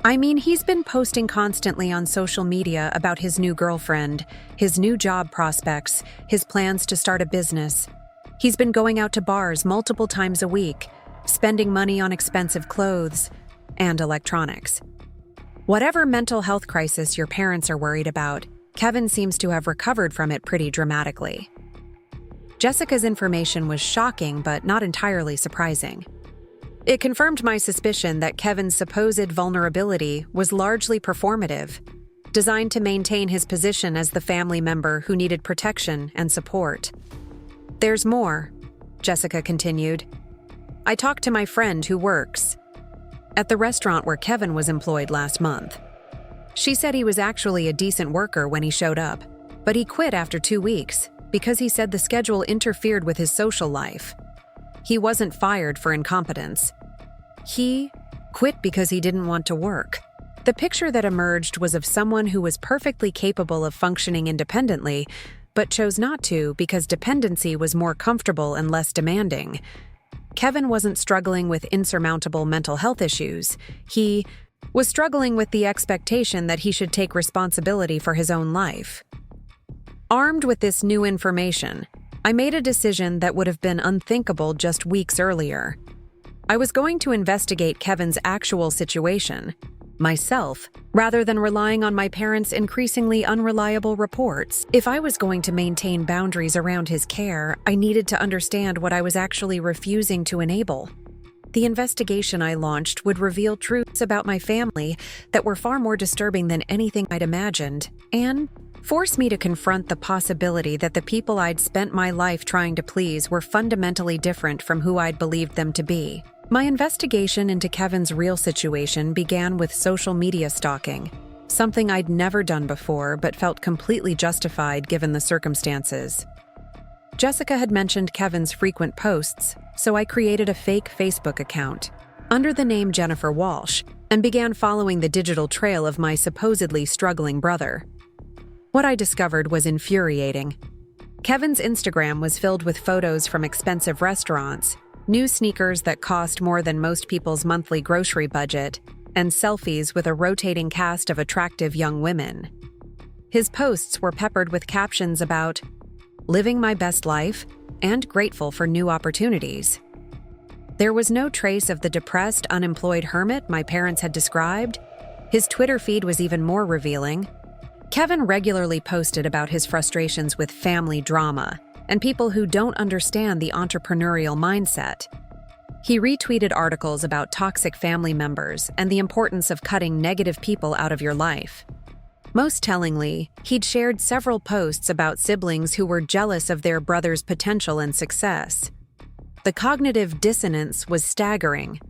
"I mean, he's been posting constantly on social media about his new girlfriend, his new job prospects, his plans to start a business. He's been going out to bars multiple times a week, spending money on expensive clothes and electronics. Whatever mental health crisis your parents are worried about, Kevin seems to have recovered from it pretty dramatically." Jessica's information was shocking but not entirely surprising. It confirmed my suspicion that Kevin's supposed vulnerability was largely performative, designed to maintain his position as the family member who needed protection and support. "There's more," Jessica continued. "I talked to my friend who works at the restaurant where Kevin was employed last month. She said he was actually a decent worker when he showed up, but he quit after 2 weeks because he said the schedule interfered with his social life. He wasn't fired for incompetence. He quit because he didn't want to work." The picture that emerged was of someone who was perfectly capable of functioning independently, but chose not to because dependency was more comfortable and less demanding. Kevin wasn't struggling with insurmountable mental health issues. He was struggling with the expectation that he should take responsibility for his own life. Armed with this new information, I made a decision that would have been unthinkable just weeks earlier. I was going to investigate Kevin's actual situation myself, rather than relying on my parents' increasingly unreliable reports. If I was going to maintain boundaries around his care, I needed to understand what I was actually refusing to enable. The investigation I launched would reveal truths about my family that were far more disturbing than anything I'd imagined, and force me to confront the possibility that the people I'd spent my life trying to please were fundamentally different from who I'd believed them to be. My investigation into Kevin's real situation began with social media stalking, something I'd never done before but felt completely justified given the circumstances. Jessica had mentioned Kevin's frequent posts, so I created a fake Facebook account under the name Jennifer Walsh and began following the digital trail of my supposedly struggling brother. What I discovered was infuriating. Kevin's Instagram was filled with photos from expensive restaurants, new sneakers that cost more than most people's monthly grocery budget, and selfies with a rotating cast of attractive young women. His posts were peppered with captions about living my best life and grateful for new opportunities. There was no trace of the depressed, unemployed hermit my parents had described. His Twitter feed was even more revealing. Kevin regularly posted about his frustrations with family drama and people who don't understand the entrepreneurial mindset. He retweeted articles about toxic family members and the importance of cutting negative people out of your life. Most tellingly, he'd shared several posts about siblings who were jealous of their brother's potential and success. The cognitive dissonance was staggering.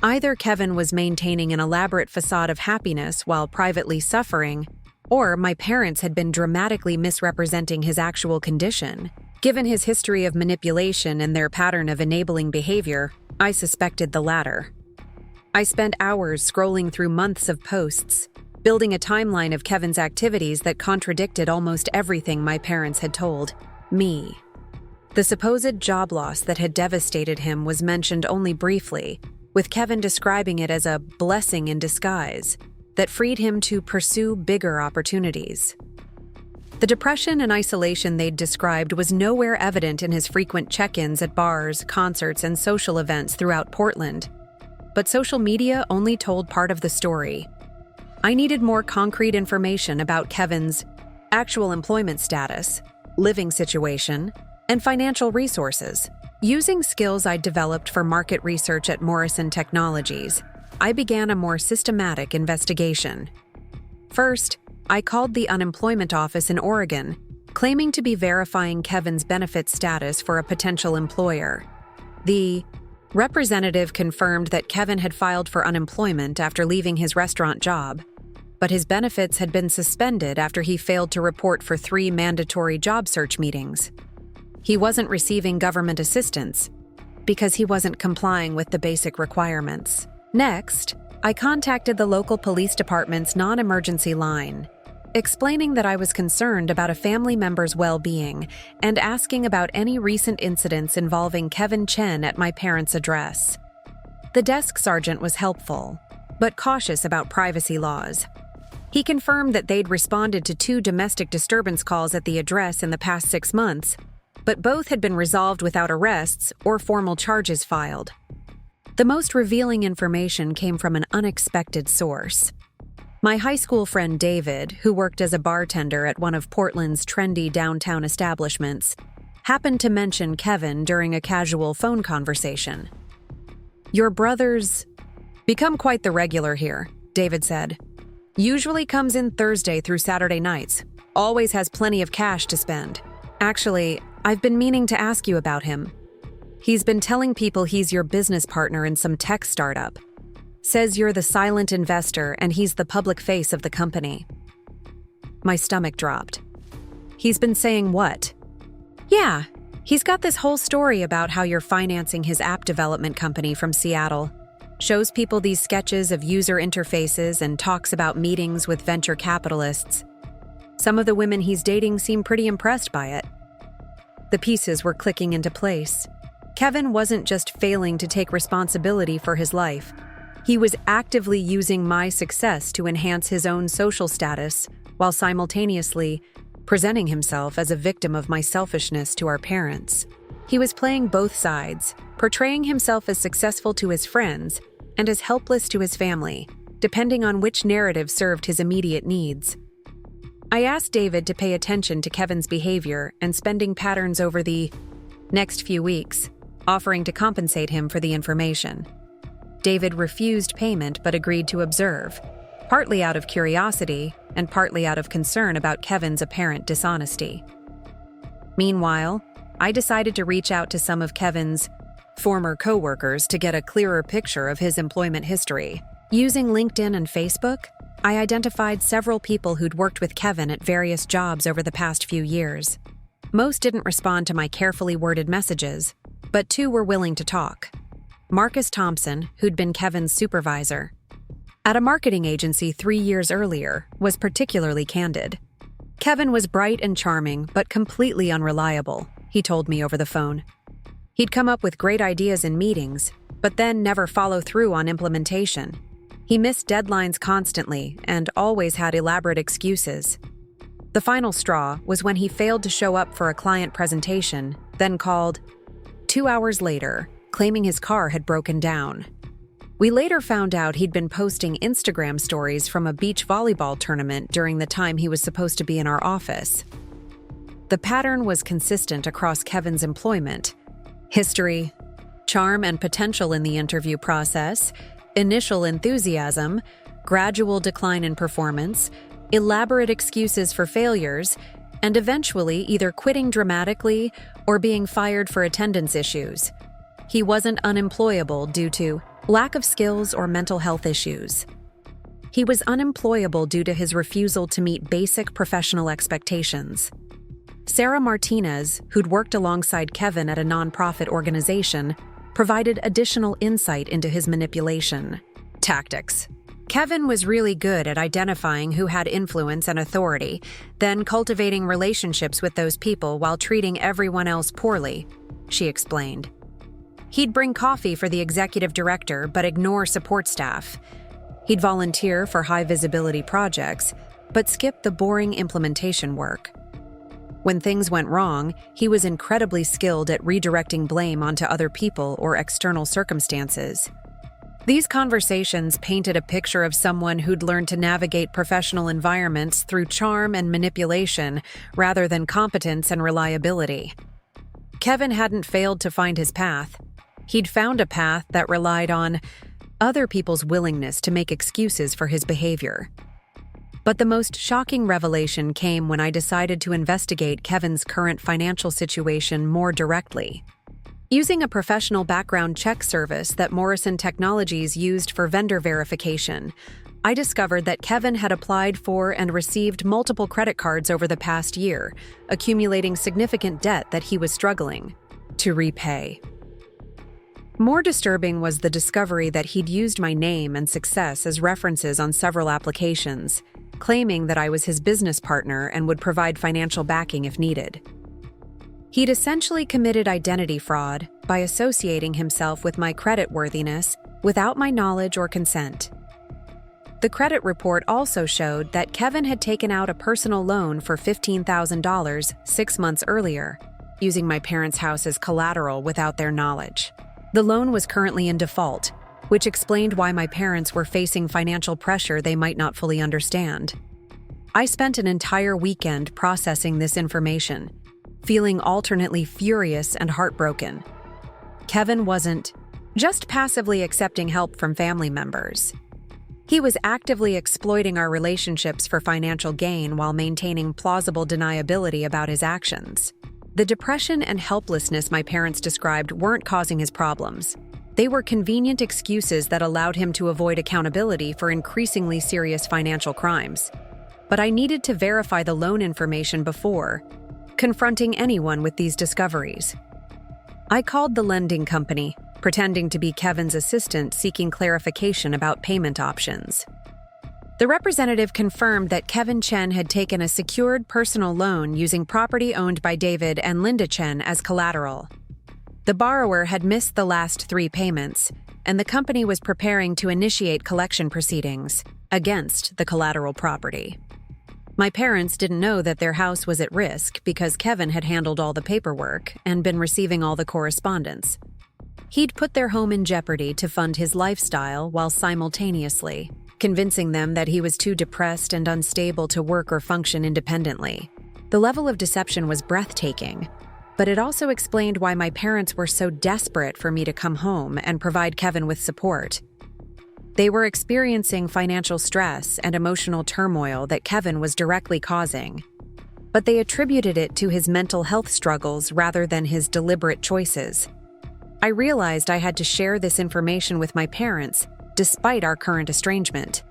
Either Kevin was maintaining an elaborate facade of happiness while privately suffering, or my parents had been dramatically misrepresenting his actual condition. Given his history of manipulation and their pattern of enabling behavior, I suspected the latter. I spent hours scrolling through months of posts, building a timeline of Kevin's activities that contradicted almost everything my parents had told me. The supposed job loss that had devastated him was mentioned only briefly, with Kevin describing it as a blessing in disguise that freed him to pursue bigger opportunities. The depression and isolation they'd described was nowhere evident in his frequent check-ins at bars, concerts, and social events throughout Portland. But social media only told part of the story. I needed more concrete information about Kevin's actual employment status, living situation, and financial resources. Using skills I'd developed for market research at Morrison Technologies, I began a more systematic investigation. First, I called the unemployment office in Oregon, claiming to be verifying Kevin's benefit status for a potential employer. The representative confirmed that Kevin had filed for unemployment after leaving his restaurant job, but his benefits had been suspended after he failed to report for 3 mandatory job search meetings. He wasn't receiving government assistance because he wasn't complying with the basic requirements. Next, I contacted the local police department's non-emergency line, explaining that I was concerned about a family member's well-being and asking about any recent incidents involving Kevin Chen at my parents' address. The desk sergeant was helpful, but cautious about privacy laws. He confirmed that they'd responded to 2 domestic disturbance calls at the address in the past 6 months, but both had been resolved without arrests or formal charges filed. The most revealing information came from an unexpected source. My high school friend David, who worked as a bartender at one of Portland's trendy downtown establishments, happened to mention Kevin during a casual phone conversation. "Your brother's become quite the regular here," David said. "Usually comes in Thursday through Saturday nights. Always has plenty of cash to spend. Actually, I've been meaning to ask you about him. He's been telling people he's your business partner in some tech startup. Says you're the silent investor and he's the public face of the company." My stomach dropped. "He's been saying what?" "Yeah, he's got this whole story about how you're financing his app development company from Seattle. Shows people these sketches of user interfaces and talks about meetings with venture capitalists. Some of the women he's dating seem pretty impressed by it." The pieces were clicking into place. Kevin wasn't just failing to take responsibility for his life. He was actively using my success to enhance his own social status while simultaneously presenting himself as a victim of my selfishness to our parents. He was playing both sides, portraying himself as successful to his friends and as helpless to his family, depending on which narrative served his immediate needs. I asked David to pay attention to Kevin's behavior and spending patterns over the next few weeks, offering to compensate him for the information. David refused payment but agreed to observe, partly out of curiosity and partly out of concern about Kevin's apparent dishonesty. Meanwhile, I decided to reach out to some of Kevin's former coworkers to get a clearer picture of his employment history. Using LinkedIn and Facebook, I identified several people who'd worked with Kevin at various jobs over the past few years. Most didn't respond to my carefully worded messages, but 2 were willing to talk. Marcus Thompson, who'd been Kevin's supervisor at a marketing agency 3 years earlier, was particularly candid. Kevin was bright and charming, but completely unreliable, he told me over the phone. He'd come up with great ideas in meetings, but then never follow through on implementation. He missed deadlines constantly and always had elaborate excuses. The final straw was when he failed to show up for a client presentation, then called 2 hours later, claiming his car had broken down. We later found out he'd been posting Instagram stories from a beach volleyball tournament during the time he was supposed to be in our office. The pattern was consistent across Kevin's employment: history, charm and potential in the interview process, initial enthusiasm, gradual decline in performance, elaborate excuses for failures, and eventually either quitting dramatically or being fired for attendance issues. He wasn't unemployable due to lack of skills or mental health issues. He was unemployable due to his refusal to meet basic professional expectations. Sarah Martinez, who'd worked alongside Kevin at a nonprofit organization, provided additional insight into his manipulation tactics. Kevin was really good at identifying who had influence and authority, then cultivating relationships with those people while treating everyone else poorly, she explained. He'd bring coffee for the executive director but ignore support staff. He'd volunteer for high-visibility projects, but skip the boring implementation work. When things went wrong, he was incredibly skilled at redirecting blame onto other people or external circumstances. These conversations painted a picture of someone who'd learned to navigate professional environments through charm and manipulation rather than competence and reliability. Kevin hadn't failed to find his path. He'd found a path that relied on other people's willingness to make excuses for his behavior. But the most shocking revelation came when I decided to investigate Kevin's current financial situation more directly. Using a professional background check service that Morrison Technologies used for vendor verification, I discovered that Kevin had applied for and received multiple credit cards over the past year, accumulating significant debt that he was struggling to repay. More disturbing was the discovery that he'd used my name and success as references on several applications, claiming that I was his business partner and would provide financial backing if needed. He'd essentially committed identity fraud by associating himself with my creditworthiness without my knowledge or consent. The credit report also showed that Kevin had taken out a personal loan for $15,000 6 months earlier, using my parents' house as collateral without their knowledge. The loan was currently in default, which explained why my parents were facing financial pressure they might not fully understand. I spent an entire weekend processing this information, feeling alternately furious and heartbroken. Kevin wasn't just passively accepting help from family members. He was actively exploiting our relationships for financial gain while maintaining plausible deniability about his actions. The depression and helplessness my parents described weren't causing his problems. They were convenient excuses that allowed him to avoid accountability for increasingly serious financial crimes. But I needed to verify the loan information before confronting anyone with these discoveries. I called the lending company, pretending to be Kevin's assistant seeking clarification about payment options. The representative confirmed that Kevin Chen had taken a secured personal loan using property owned by David and Linda Chen as collateral. The borrower had missed the last 3 payments, and the company was preparing to initiate collection proceedings against the collateral property. My parents didn't know that their house was at risk because Kevin had handled all the paperwork and been receiving all the correspondence. He'd put their home in jeopardy to fund his lifestyle while simultaneously convincing them that he was too depressed and unstable to work or function independently. The level of deception was breathtaking, but it also explained why my parents were so desperate for me to come home and provide Kevin with support. They were experiencing financial stress and emotional turmoil that Kevin was directly causing, but they attributed it to his mental health struggles rather than his deliberate choices. I realized I had to share this information with my parents, despite our current estrangement.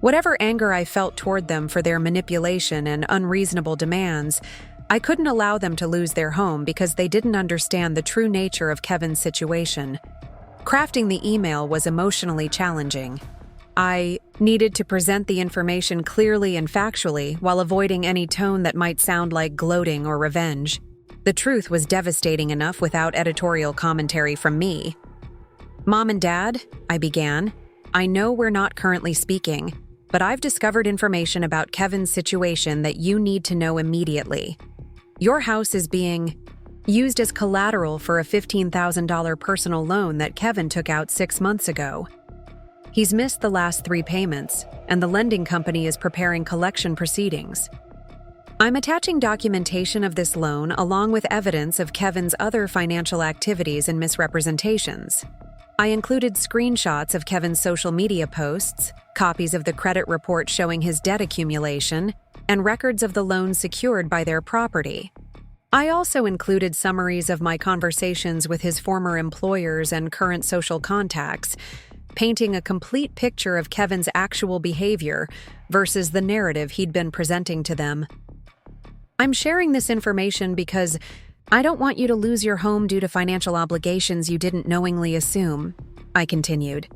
Whatever anger I felt toward them for their manipulation and unreasonable demands, I couldn't allow them to lose their home because they didn't understand the true nature of Kevin's situation. Crafting the email was emotionally challenging. I needed to present the information clearly and factually while avoiding any tone that might sound like gloating or revenge. The truth was devastating enough without editorial commentary from me. "Mom and Dad," I began, "I know we're not currently speaking, but I've discovered information about Kevin's situation that you need to know immediately. Your house is being used as collateral for a $15,000 personal loan that Kevin took out 6 months ago. He's missed the last 3 payments, and the lending company is preparing collection proceedings. I'm attaching documentation of this loan along with evidence of Kevin's other financial activities and misrepresentations. I included screenshots of Kevin's social media posts, copies of the credit report showing his debt accumulation, and records of the loans secured by their property. I also included summaries of my conversations with his former employers and current social contacts, painting a complete picture of Kevin's actual behavior versus the narrative he'd been presenting to them. I'm sharing this information because I don't want you to lose your home due to financial obligations you didn't knowingly assume," I continued.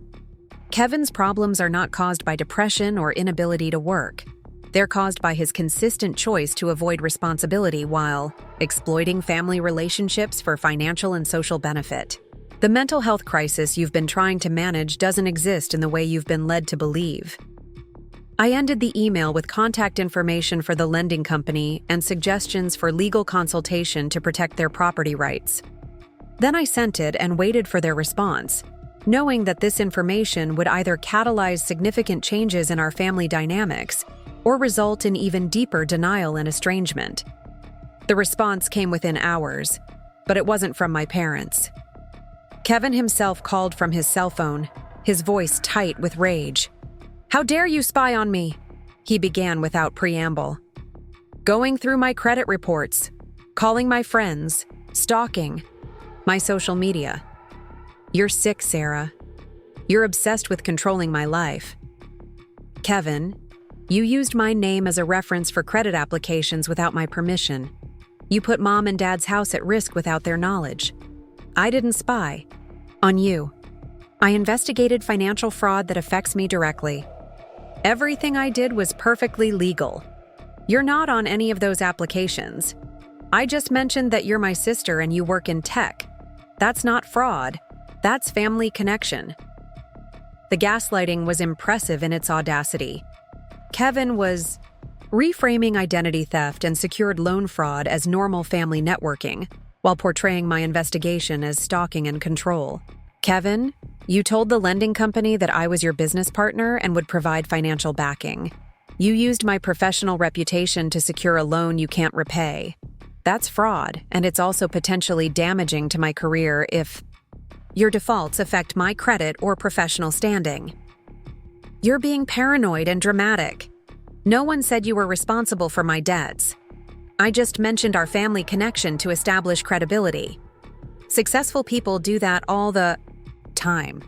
"Kevin's problems are not caused by depression or inability to work. They're caused by his consistent choice to avoid responsibility while exploiting family relationships for financial and social benefit. The mental health crisis you've been trying to manage doesn't exist in the way you've been led to believe." I ended the email with contact information for the lending company and suggestions for legal consultation to protect their property rights. Then I sent it and waited for their response, knowing that this information would either catalyze significant changes in our family dynamics or result in even deeper denial and estrangement. The response came within hours, but it wasn't from my parents. Kevin himself called from his cell phone, his voice tight with rage. "How dare you spy on me?" he began without preamble. "Going through my credit reports, calling my friends, stalking my social media. You're sick, Sarah. You're obsessed with controlling my life. Kevin, you used my name as a reference for credit applications without my permission. You put Mom and Dad's house at risk without their knowledge. I didn't spy on you. I investigated financial fraud that affects me directly. Everything I did was perfectly legal. You're not on any of those applications. I just mentioned that you're my sister and you work in tech. That's not fraud. That's family connection." The gaslighting was impressive in its audacity. Kevin was reframing identity theft and secured loan fraud as normal family networking, while portraying my investigation as stalking and control. "Kevin, you told the lending company that I was your business partner and would provide financial backing. You used my professional reputation to secure a loan you can't repay. That's fraud, and it's also potentially damaging to my career if your defaults affect my credit or professional standing. You're being paranoid and dramatic. No one said you were responsible for my debts. I just mentioned our family connection to establish credibility. Successful people do that all the time."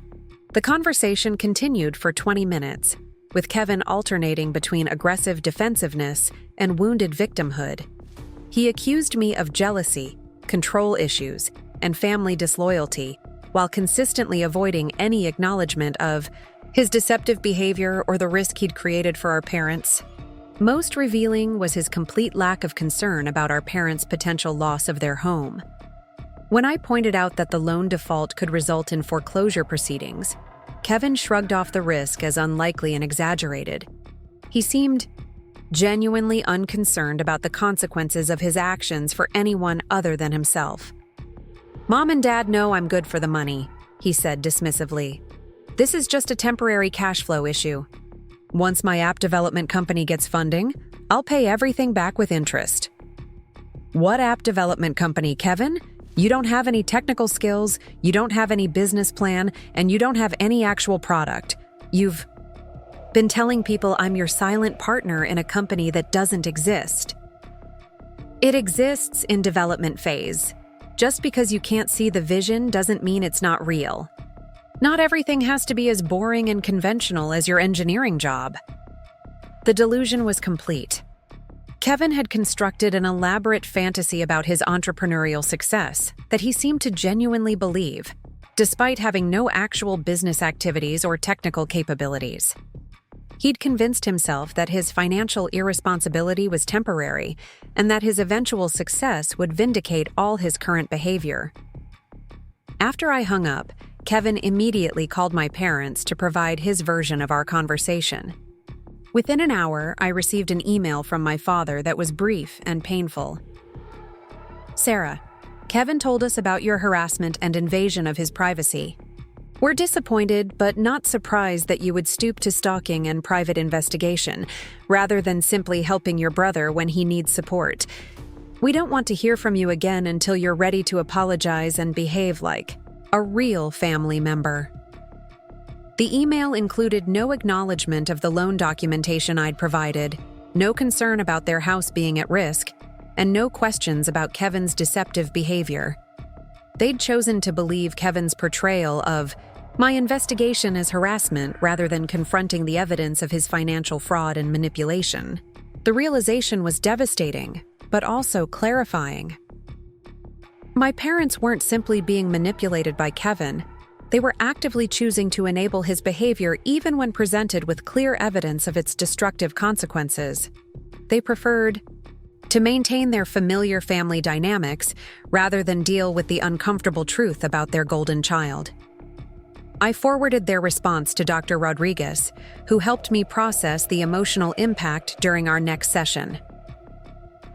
The conversation continued for 20 minutes, with Kevin alternating between aggressive defensiveness and wounded victimhood. He accused me of jealousy, control issues, and family disloyalty, while consistently avoiding any acknowledgement of his deceptive behavior or the risk he'd created for our parents. Most revealing was his complete lack of concern about our parents' potential loss of their home. When I pointed out that the loan default could result in foreclosure proceedings, Kevin shrugged off the risk as unlikely and exaggerated. He seemed genuinely unconcerned about the consequences of his actions for anyone other than himself. "Mom and Dad know I'm good for the money," he said dismissively. "This is just a temporary cash flow issue. Once my app development company gets funding, I'll pay everything back with interest." "What app development company, Kevin? You don't have any technical skills, you don't have any business plan, and you don't have any actual product. You've been telling people I'm your silent partner in a company that doesn't exist." "It exists in development phase. Just because you can't see the vision doesn't mean it's not real. Not everything has to be as boring and conventional as your engineering job." The delusion was complete. Kevin had constructed an elaborate fantasy about his entrepreneurial success that he seemed to genuinely believe, despite having no actual business activities or technical capabilities. He'd convinced himself that his financial irresponsibility was temporary and that his eventual success would vindicate all his current behavior. After I hung up, Kevin immediately called my parents to provide his version of our conversation. Within an hour, I received an email from my father that was brief and painful. "Sarah, Kevin told us about your harassment and invasion of his privacy. We're disappointed but not surprised that you would stoop to stalking and private investigation, rather than simply helping your brother when he needs support. We don't want to hear from you again until you're ready to apologize and behave like a real family member." The email included no acknowledgement of the loan documentation I'd provided, no concern about their house being at risk, and no questions about Kevin's deceptive behavior. They'd chosen to believe Kevin's portrayal of my investigation as harassment rather than confronting the evidence of his financial fraud and manipulation. The realization was devastating, but also clarifying. My parents weren't simply being manipulated by Kevin. They were actively choosing to enable his behavior even when presented with clear evidence of its destructive consequences. They preferred to maintain their familiar family dynamics rather than deal with the uncomfortable truth about their golden child. I forwarded their response to Dr. Rodriguez, who helped me process the emotional impact during our next session.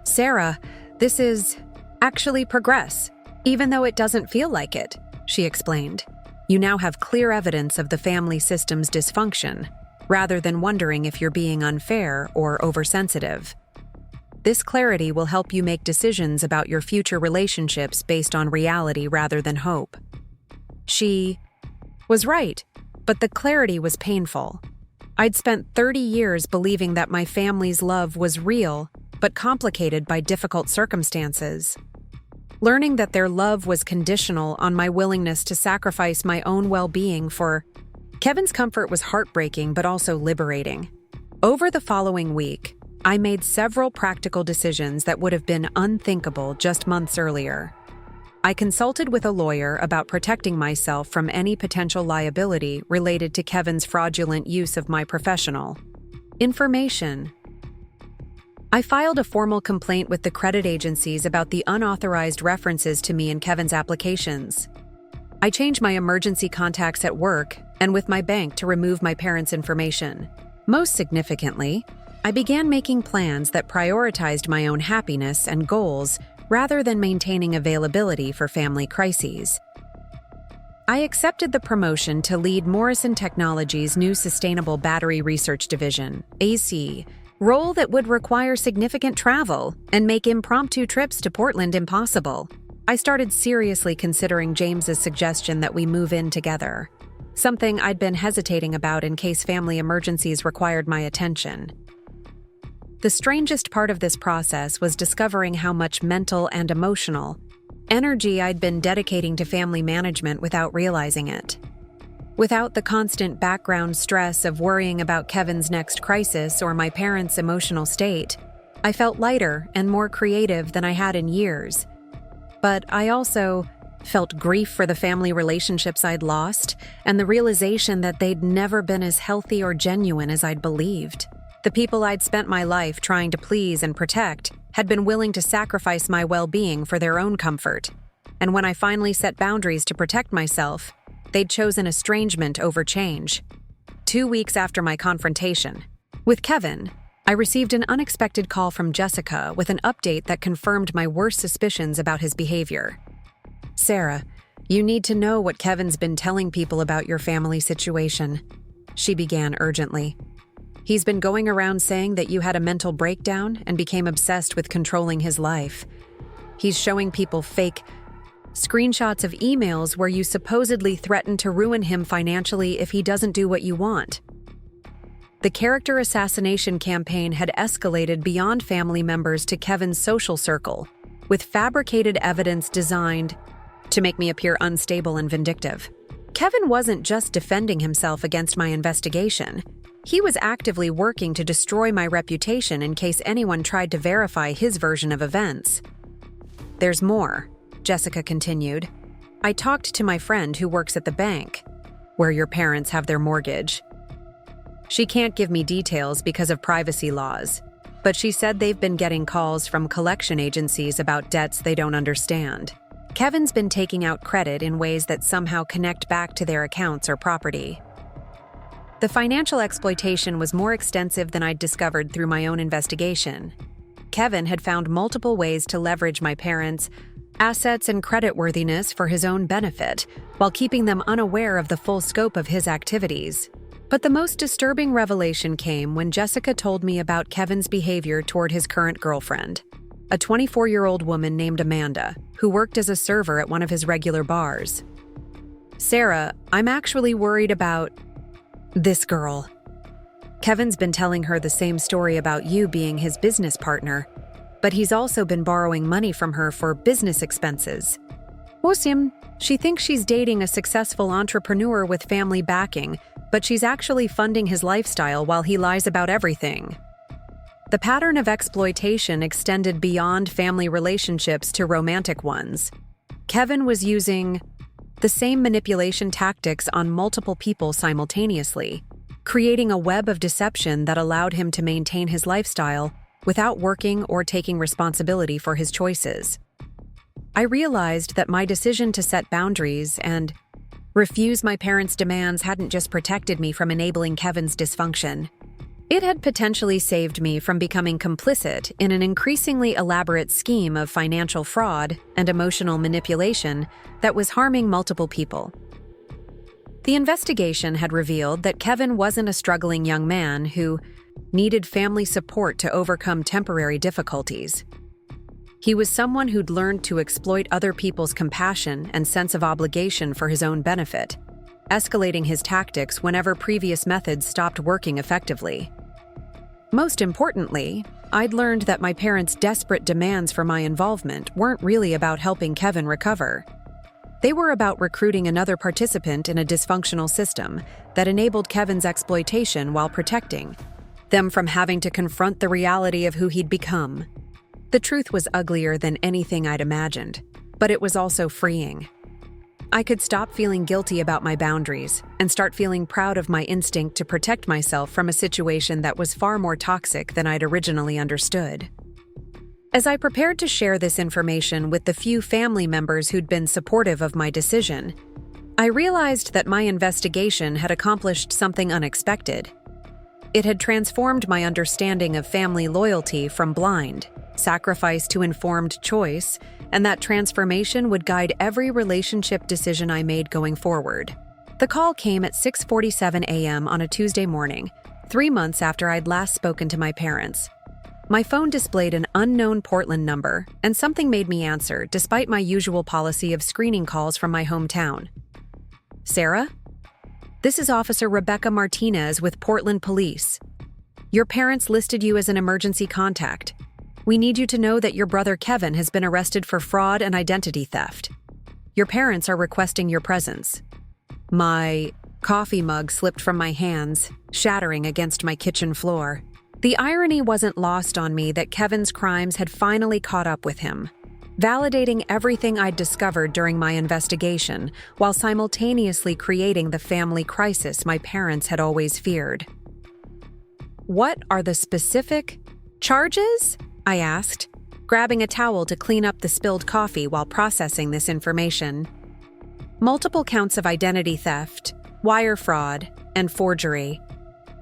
"Sarah, this is actually progress, even though it doesn't feel like it," she explained. You now have clear evidence of the family system's dysfunction, rather than wondering if you're being unfair or oversensitive. This clarity will help you make decisions about your future relationships based on reality rather than hope. She was right, but the clarity was painful. I'd spent 30 years believing that my family's love was real, but complicated by difficult circumstances. Learning that their love was conditional on my willingness to sacrifice my own well-being for Kevin's comfort was heartbreaking but also liberating. Over the following week, I made several practical decisions that would have been unthinkable just months earlier. I consulted with a lawyer about protecting myself from any potential liability related to Kevin's fraudulent use of my professional information. I filed a formal complaint with the credit agencies about the unauthorized references to me in Kevin's applications. I changed my emergency contacts at work and with my bank to remove my parents' information. Most significantly, I began making plans that prioritized my own happiness and goals rather than maintaining availability for family crises. I accepted the promotion to lead Morrison Technologies' new Sustainable Battery Research Division, AC, role that would require significant travel and make impromptu trips to Portland impossible. I started seriously considering James's suggestion that we move in together, something I'd been hesitating about in case family emergencies required my attention. The strangest part of this process was discovering how much mental and emotional energy I'd been dedicating to family management without realizing it. Without the constant background stress of worrying about Kevin's next crisis or my parents' emotional state, I felt lighter and more creative than I had in years. But I also felt grief for the family relationships I'd lost and the realization that they'd never been as healthy or genuine as I'd believed. The people I'd spent my life trying to please and protect had been willing to sacrifice my well-being for their own comfort. And when I finally set boundaries to protect myself, they'd chosen estrangement over change. 2 weeks after my confrontation with Kevin, I received an unexpected call from Jessica with an update that confirmed my worst suspicions about his behavior. "Sarah, you need to know what Kevin's been telling people about your family situation," she began urgently. "He's been going around saying that you had a mental breakdown and became obsessed with controlling his life. He's showing people fake screenshots of emails where you supposedly threaten to ruin him financially if he doesn't do what you want." The character assassination campaign had escalated beyond family members to Kevin's social circle, with fabricated evidence designed to make me appear unstable and vindictive. Kevin wasn't just defending himself against my investigation. He was actively working to destroy my reputation in case anyone tried to verify his version of events. "There's more," Jessica continued. "I talked to my friend who works at the bank, where your parents have their mortgage. She can't give me details because of privacy laws, but she said they've been getting calls from collection agencies about debts they don't understand. Kevin's been taking out credit in ways that somehow connect back to their accounts or property." The financial exploitation was more extensive than I'd discovered through my own investigation. Kevin had found multiple ways to leverage my parents' assets and creditworthiness for his own benefit, while keeping them unaware of the full scope of his activities. But the most disturbing revelation came when Jessica told me about Kevin's behavior toward his current girlfriend, a 24-year-old woman named Amanda, who worked as a server at one of his regular bars. "Sarah, I'm actually worried about this girl. Kevin's been telling her the same story about you being his business partner, but he's also been borrowing money from her for business expenses. Wosim, she thinks she's dating a successful entrepreneur with family backing, but she's actually funding his lifestyle while he lies about everything." The pattern of exploitation extended beyond family relationships to romantic ones. Kevin was using the same manipulation tactics on multiple people simultaneously, creating a web of deception that allowed him to maintain his lifestyle without working or taking responsibility for his choices. I realized that my decision to set boundaries and refuse my parents' demands hadn't just protected me from enabling Kevin's dysfunction. It had potentially saved me from becoming complicit in an increasingly elaborate scheme of financial fraud and emotional manipulation that was harming multiple people. The investigation had revealed that Kevin wasn't a struggling young man who needed family support to overcome temporary difficulties. He was someone who'd learned to exploit other people's compassion and sense of obligation for his own benefit, escalating his tactics whenever previous methods stopped working effectively. Most importantly, I'd learned that my parents' desperate demands for my involvement weren't really about helping Kevin recover. They were about recruiting another participant in a dysfunctional system that enabled Kevin's exploitation while protecting them from having to confront the reality of who he'd become. The truth was uglier than anything I'd imagined, but it was also freeing. I could stop feeling guilty about my boundaries and start feeling proud of my instinct to protect myself from a situation that was far more toxic than I'd originally understood. As I prepared to share this information with the few family members who'd been supportive of my decision, I realized that my investigation had accomplished something unexpected. It had transformed my understanding of family loyalty from blind sacrifice to informed choice, and that transformation would guide every relationship decision I made going forward. The call came at 6:47 a.m. on a Tuesday morning, 3 months after I'd last spoken to my parents. My phone displayed an unknown Portland number, and something made me answer, despite my usual policy of screening calls from my hometown. "Sarah? This is Officer Rebecca Martinez with Portland Police. Your parents listed you as an emergency contact. We need you to know that your brother Kevin has been arrested for fraud and identity theft. Your parents are requesting your presence." My coffee mug slipped from my hands, shattering against my kitchen floor. The irony wasn't lost on me that Kevin's crimes had finally caught up with him, validating everything I'd discovered during my investigation, while simultaneously creating the family crisis my parents had always feared. "What are the specific charges?" I asked, grabbing a towel to clean up the spilled coffee while processing this information. "Multiple counts of identity theft, wire fraud, and forgery.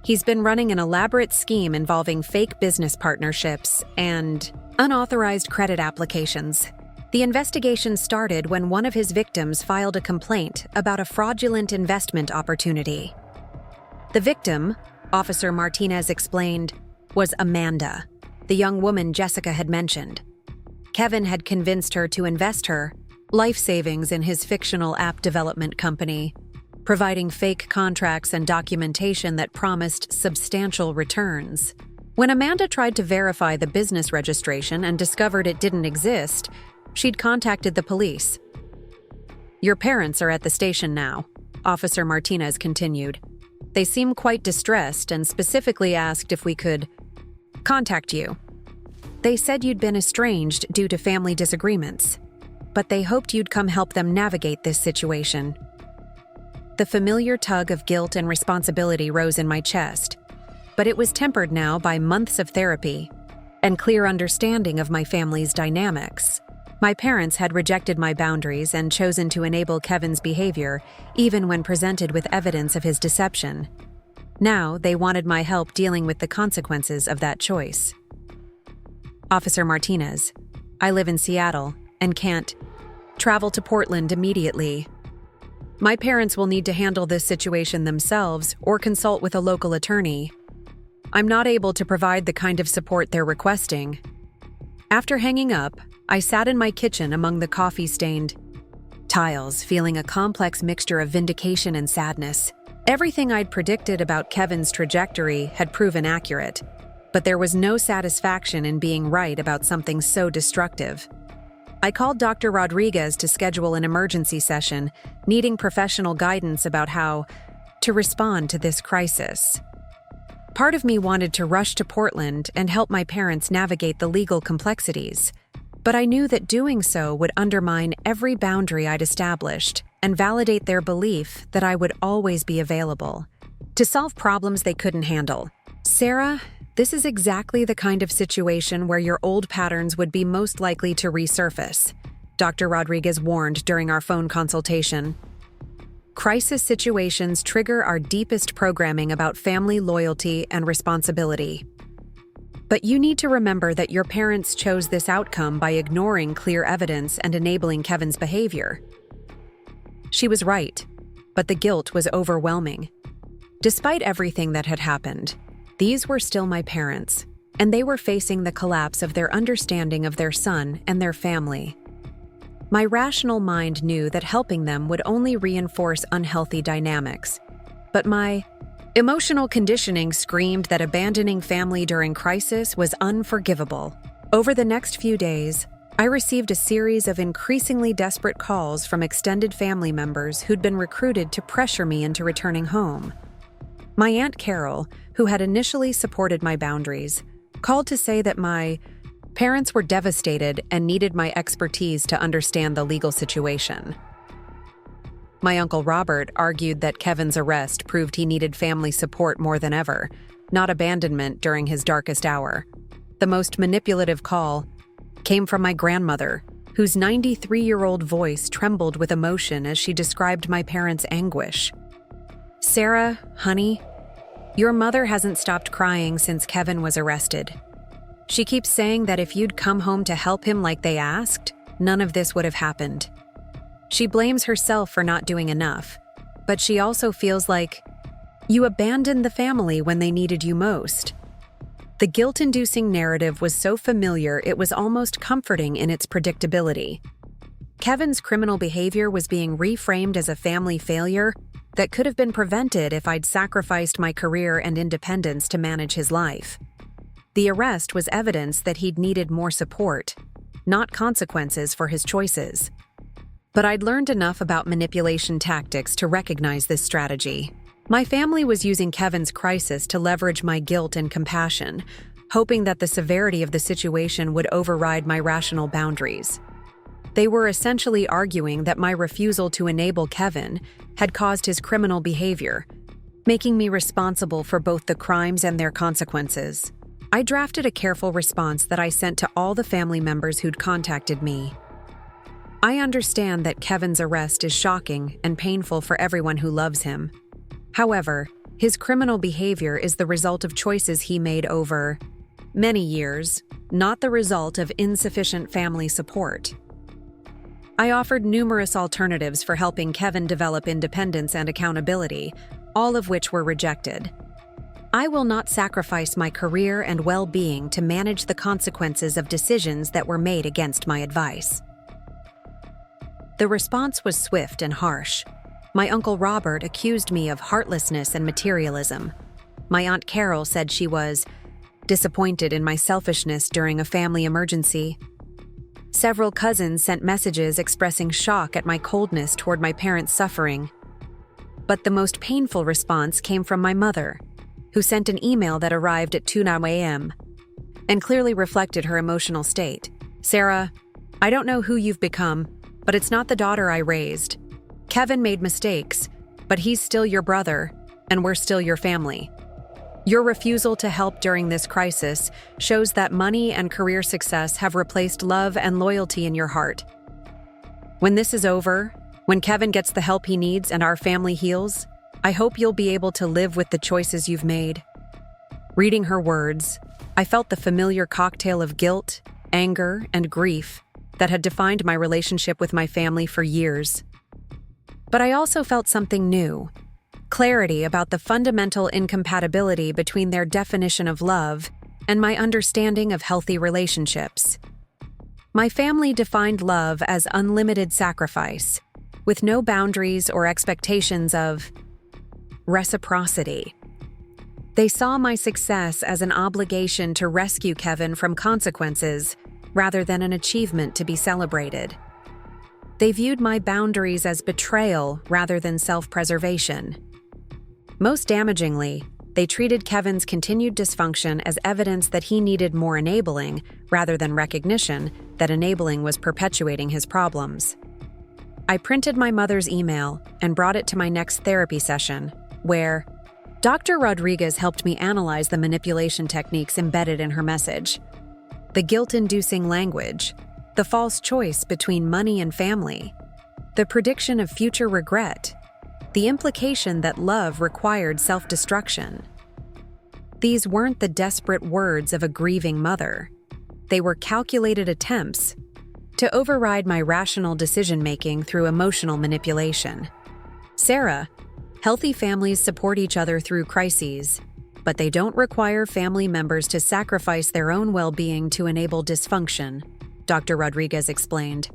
He's been running an elaborate scheme involving fake business partnerships and unauthorized credit applications. The investigation started when one of his victims filed a complaint about a fraudulent investment opportunity. The victim," Officer Martinez explained, "was Amanda, the young woman Jessica had mentioned. Kevin had convinced her to invest her life savings in his fictional app development company, providing fake contracts and documentation that promised substantial returns. When Amanda tried to verify the business registration and discovered it didn't exist, she'd contacted the police. Your parents are at the station now," Officer Martinez continued. "They seem quite distressed and specifically asked if we could contact you. They said you'd been estranged due to family disagreements, but they hoped you'd come help them navigate this situation." The familiar tug of guilt and responsibility rose in my chest, but it was tempered now by months of therapy and clear understanding of my family's dynamics. My parents had rejected my boundaries and chosen to enable Kevin's behavior, even when presented with evidence of his deception. Now, they wanted my help dealing with the consequences of that choice. "Officer Martinez, I live in Seattle and can't travel to Portland immediately. My parents will need to handle this situation themselves or consult with a local attorney. I'm not able to provide the kind of support they're requesting." After hanging up, I sat in my kitchen among the coffee-stained tiles, feeling a complex mixture of vindication and sadness. Everything I'd predicted about Kevin's trajectory had proven accurate, but there was no satisfaction in being right about something so destructive. I called Dr. Rodriguez to schedule an emergency session, needing professional guidance about how to respond to this crisis. Part of me wanted to rush to Portland and help my parents navigate the legal complexities, but I knew that doing so would undermine every boundary I'd established and validate their belief that I would always be available to solve problems they couldn't handle. "Sarah, this is exactly the kind of situation where your old patterns would be most likely to resurface," Dr. Rodriguez warned during our phone consultation. "Crisis situations trigger our deepest programming about family loyalty and responsibility. But you need to remember that your parents chose this outcome by ignoring clear evidence and enabling Kevin's behavior." She was right. but the guilt was overwhelming. Despite everything that had happened, these were still my parents, and they were facing the collapse of their understanding of their son and their family. My rational mind knew that helping them would only reinforce unhealthy dynamics, but my emotional conditioning screamed that abandoning family during crisis was unforgivable. Over the next few days, I received a series of increasingly desperate calls from extended family members who'd been recruited to pressure me into returning home. My Aunt Carol, who had initially supported my boundaries, called to say that my parents were devastated and needed my expertise to understand the legal situation. My Uncle Robert argued that Kevin's arrest proved he needed family support more than ever, not abandonment during his darkest hour. The most manipulative call came from my grandmother, whose 93-year-old voice trembled with emotion as she described my parents' anguish. "Sarah, honey, your mother hasn't stopped crying since Kevin was arrested. She keeps saying that if you'd come home to help him like they asked, none of this would have happened. She blames herself for not doing enough, but she also feels like you abandoned the family when they needed you most." The guilt-inducing narrative was so familiar it was almost comforting in its predictability. Kevin's criminal behavior was being reframed as a family failure that could have been prevented if I'd sacrificed my career and independence to manage his life. The arrest was evidence that he'd needed more support, not consequences for his choices. But I'd learned enough about manipulation tactics to recognize this strategy. My family was using Kevin's crisis to leverage my guilt and compassion, hoping that the severity of the situation would override my rational boundaries. They were essentially arguing that my refusal to enable Kevin had caused his criminal behavior, making me responsible for both the crimes and their consequences. I drafted a careful response that I sent to all the family members who'd contacted me. I understand that Kevin's arrest is shocking and painful for everyone who loves him. However, his criminal behavior is the result of choices he made over many years, not the result of insufficient family support. I offered numerous alternatives for helping Kevin develop independence and accountability, all of which were rejected. I will not sacrifice my career and well-being to manage the consequences of decisions that were made against my advice. The response was swift and harsh. My Uncle Robert accused me of heartlessness and materialism. My Aunt Carol said she was disappointed in my selfishness during a family emergency. Several cousins sent messages expressing shock at my coldness toward my parents' suffering. But the most painful response came from my mother, who sent an email that arrived at 2 a.m. and clearly reflected her emotional state. "Sarah, I don't know who you've become, but it's not the daughter I raised. Kevin made mistakes, but he's still your brother, and we're still your family. Your refusal to help during this crisis shows that money and career success have replaced love and loyalty in your heart. When this is over, when Kevin gets the help he needs and our family heals, I hope you'll be able to live with the choices you've made." Reading her words, I felt the familiar cocktail of guilt, anger, and grief that had defined my relationship with my family for years. But I also felt something new, clarity about the fundamental incompatibility between their definition of love and my understanding of healthy relationships. My family defined love as unlimited sacrifice, with no boundaries or expectations of reciprocity. They saw my success as an obligation to rescue Kevin from consequences rather than an achievement to be celebrated. They viewed my boundaries as betrayal rather than self-preservation. Most damagingly, they treated Kevin's continued dysfunction as evidence that he needed more enabling rather than recognition that enabling was perpetuating his problems. I printed my mother's email and brought it to my next therapy session, where Dr. Rodriguez helped me analyze the manipulation techniques embedded in her message. The guilt-inducing language, the false choice between money and family, the prediction of future regret, the implication that love required self-destruction. These weren't the desperate words of a grieving mother. They were calculated attempts to override my rational decision-making through emotional manipulation. Sarah, healthy families support each other through crises, but they don't require family members to sacrifice their own well-being to enable dysfunction, Dr. Rodriguez explained.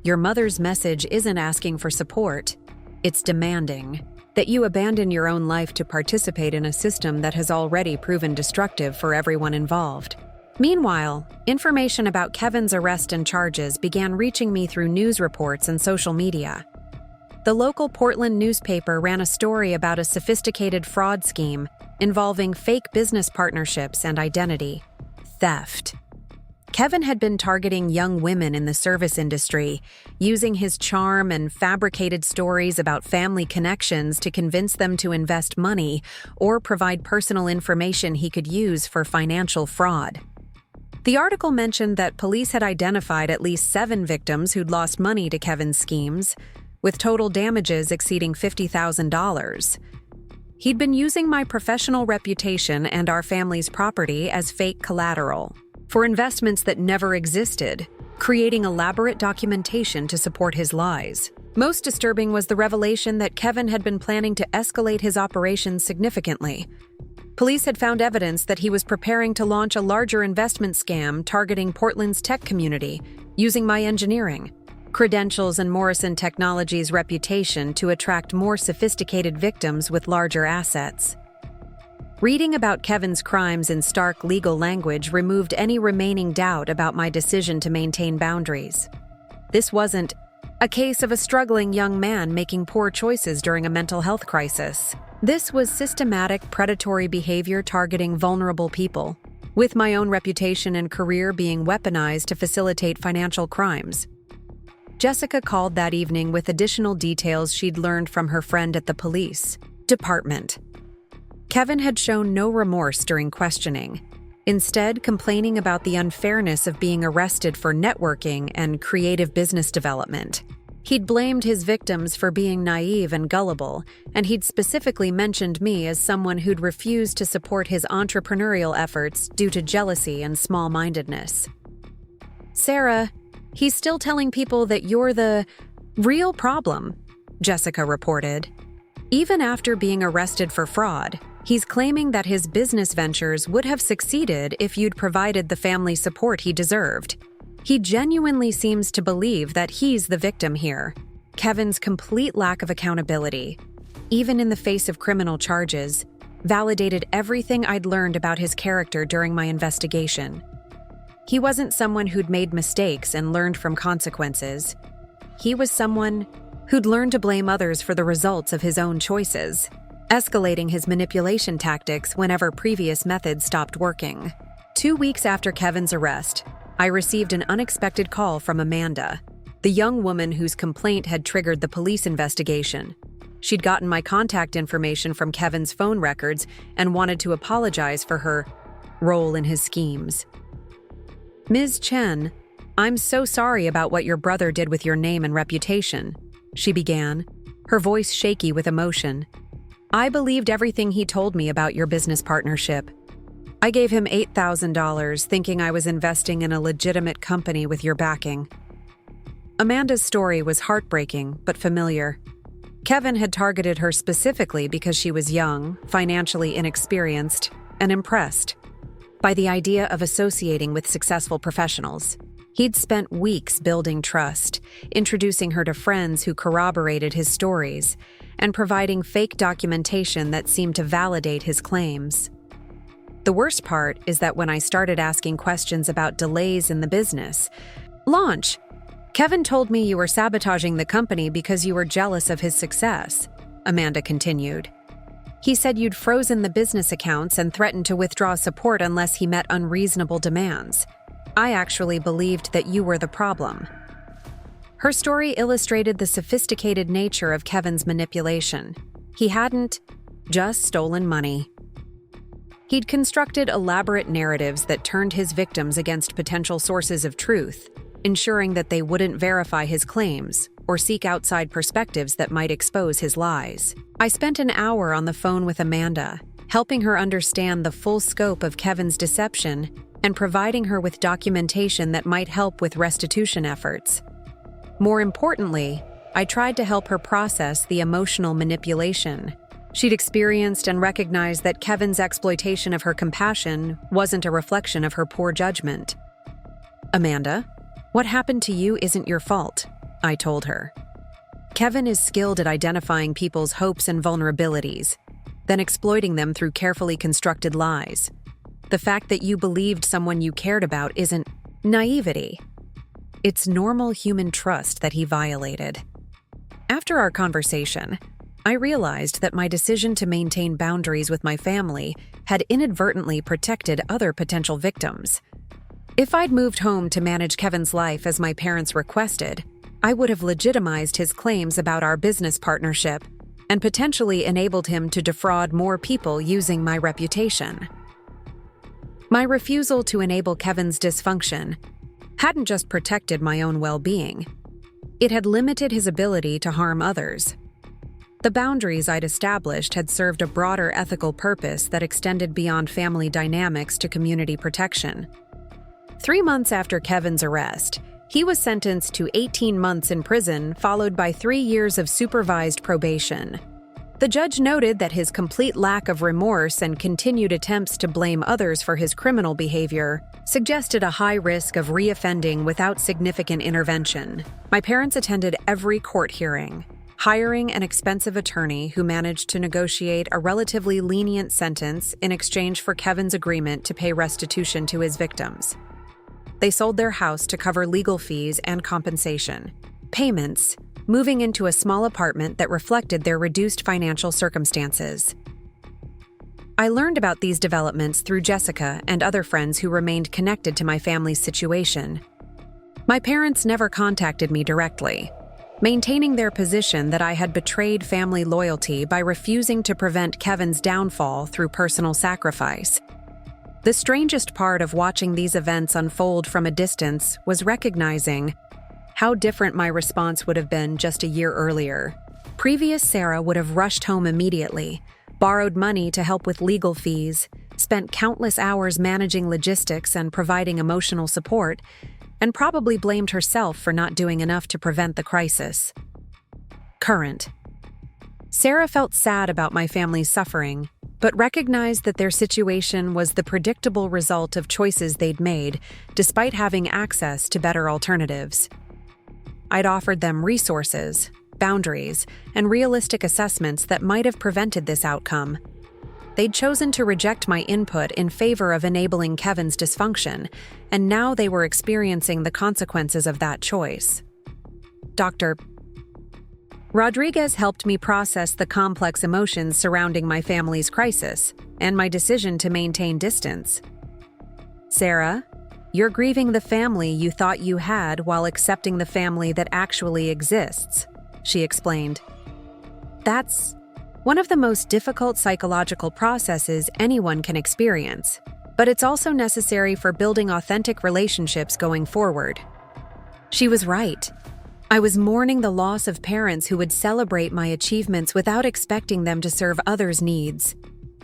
Your mother's message isn't asking for support, it's demanding that you abandon your own life to participate in a system that has already proven destructive for everyone involved. Meanwhile, information about Kevin's arrest and charges began reaching me through news reports and social media. The local Portland newspaper ran a story about a sophisticated fraud scheme involving fake business partnerships and identity theft. Kevin had been targeting young women in the service industry, using his charm and fabricated stories about family connections to convince them to invest money or provide personal information he could use for financial fraud. The article mentioned that police had identified at least 7 victims who'd lost money to Kevin's schemes, with total damages exceeding $50,000. He'd been using my professional reputation and our family's property as fake collateral for investments that never existed, creating elaborate documentation to support his lies. Most disturbing was the revelation that Kevin had been planning to escalate his operations significantly. Police had found evidence that he was preparing to launch a larger investment scam targeting Portland's tech community, using my engineering, credentials, and Morrison Technologies' reputation to attract more sophisticated victims with larger assets. Reading about Kevin's crimes in stark legal language removed any remaining doubt about my decision to maintain boundaries. This wasn't a case of a struggling young man making poor choices during a mental health crisis. This was systematic predatory behavior targeting vulnerable people, with my own reputation and career being weaponized to facilitate financial crimes. Jessica called that evening with additional details she'd learned from her friend at the police department. Kevin had shown no remorse during questioning, instead complaining about the unfairness of being arrested for networking and creative business development. He'd blamed his victims for being naive and gullible, and he'd specifically mentioned me as someone who'd refused to support his entrepreneurial efforts due to jealousy and small-mindedness. Sarah, he's still telling people that you're the real problem, Jessica reported. Even after being arrested for fraud, he's claiming that his business ventures would have succeeded if you'd provided the family support he deserved. He genuinely seems to believe that he's the victim here. Kevin's complete lack of accountability, even in the face of criminal charges, validated everything I'd learned about his character during my investigation. He wasn't someone who'd made mistakes and learned from consequences. He was someone who'd learned to blame others for the results of his own choices, escalating his manipulation tactics whenever previous methods stopped working. 2 weeks after Kevin's arrest, I received an unexpected call from Amanda, the young woman whose complaint had triggered the police investigation. She'd gotten my contact information from Kevin's phone records and wanted to apologize for her role in his schemes. Ms. Chen, I'm so sorry about what your brother did with your name and reputation, she began, her voice shaky with emotion. I believed everything he told me about your business partnership. I gave him $8,000 thinking I was investing in a legitimate company with your backing. Amanda's story was heartbreaking but familiar. Kevin had targeted her specifically because she was young, financially inexperienced, and impressed by the idea of associating with successful professionals. He'd spent weeks building trust, introducing her to friends who corroborated his stories, and providing fake documentation that seemed to validate his claims. The worst part is that when I started asking questions about delays in the business launch, Kevin told me you were sabotaging the company because you were jealous of his success, Amanda continued. He said you'd frozen the business accounts and threatened to withdraw support unless he met unreasonable demands. I actually believed that you were the problem. Her story illustrated the sophisticated nature of Kevin's manipulation. He hadn't just stolen money. He'd constructed elaborate narratives that turned his victims against potential sources of truth, ensuring that they wouldn't verify his claims or seek outside perspectives that might expose his lies. I spent an hour on the phone with Amanda, helping her understand the full scope of Kevin's deception and providing her with documentation that might help with restitution efforts. More importantly, I tried to help her process the emotional manipulation. She'd experienced and recognized that Kevin's exploitation of her compassion wasn't a reflection of her poor judgment. "Amanda, what happened to you isn't your fault," I told her. "Kevin is skilled at identifying people's hopes and vulnerabilities, then exploiting them through carefully constructed lies. The fact that you believed someone you cared about isn't naivety. It's normal human trust that he violated." After our conversation, I realized that my decision to maintain boundaries with my family had inadvertently protected other potential victims. If I'd moved home to manage Kevin's life as my parents requested, I would have legitimized his claims about our business partnership and potentially enabled him to defraud more people using my reputation. My refusal to enable Kevin's dysfunction hadn't just protected my own well-being, it had limited his ability to harm others. The boundaries I'd established had served a broader ethical purpose that extended beyond family dynamics to community protection. 3 months after Kevin's arrest, he was sentenced to 18 months in prison, followed by 3 years of supervised probation. The judge noted that his complete lack of remorse and continued attempts to blame others for his criminal behavior suggested a high risk of reoffending without significant intervention. My parents attended every court hearing, hiring an expensive attorney who managed to negotiate a relatively lenient sentence in exchange for Kevin's agreement to pay restitution to his victims. They sold their house to cover legal fees and compensation payments, moving into a small apartment that reflected their reduced financial circumstances. I learned about these developments through Jessica and other friends who remained connected to my family's situation. My parents never contacted me directly, maintaining their position that I had betrayed family loyalty by refusing to prevent Kevin's downfall through personal sacrifice. The strangest part of watching these events unfold from a distance was recognizing how different my response would have been just a year earlier. Previous Sarah would have rushed home immediately, borrowed money to help with legal fees, spent countless hours managing logistics and providing emotional support, and probably blamed herself for not doing enough to prevent the crisis. Current. Sarah felt sad about my family's suffering, but recognized that their situation was the predictable result of choices they'd made, despite having access to better alternatives. I'd offered them resources, boundaries, and realistic assessments that might have prevented this outcome. They'd chosen to reject my input in favor of enabling Kevin's dysfunction, and now they were experiencing the consequences of that choice. Dr. Rodriguez helped me process the complex emotions surrounding my family's crisis and my decision to maintain distance. "Sarah, you're grieving the family you thought you had while accepting the family that actually exists," she explained. "That's one of the most difficult psychological processes anyone can experience, but it's also necessary for building authentic relationships going forward." She was right. I was mourning the loss of parents who would celebrate my achievements without expecting them to serve others' needs,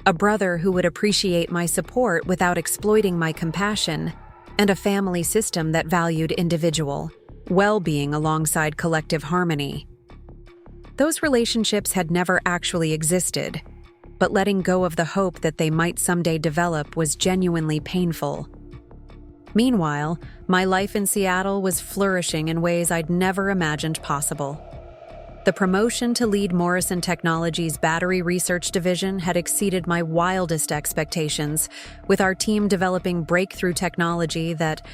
a brother who would appreciate my support without exploiting my compassion, and a family system that valued individual well-being alongside collective harmony. Those relationships had never actually existed, but letting go of the hope that they might someday develop was genuinely painful. Meanwhile, my life in Seattle was flourishing in ways I'd never imagined possible. The promotion to lead Morrison Technologies' battery research division had exceeded my wildest expectations, with our team developing breakthrough technology that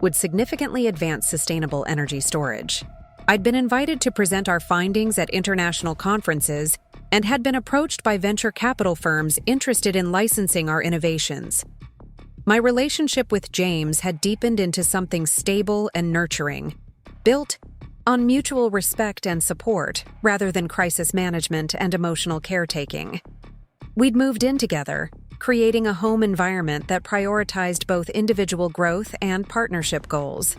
would significantly advance sustainable energy storage. I'd been invited to present our findings at international conferences and had been approached by venture capital firms interested in licensing our innovations. My relationship with James had deepened into something stable and nurturing, built on mutual respect and support rather than crisis management and emotional caretaking. We'd moved in together, creating a home environment that prioritized both individual growth and partnership goals.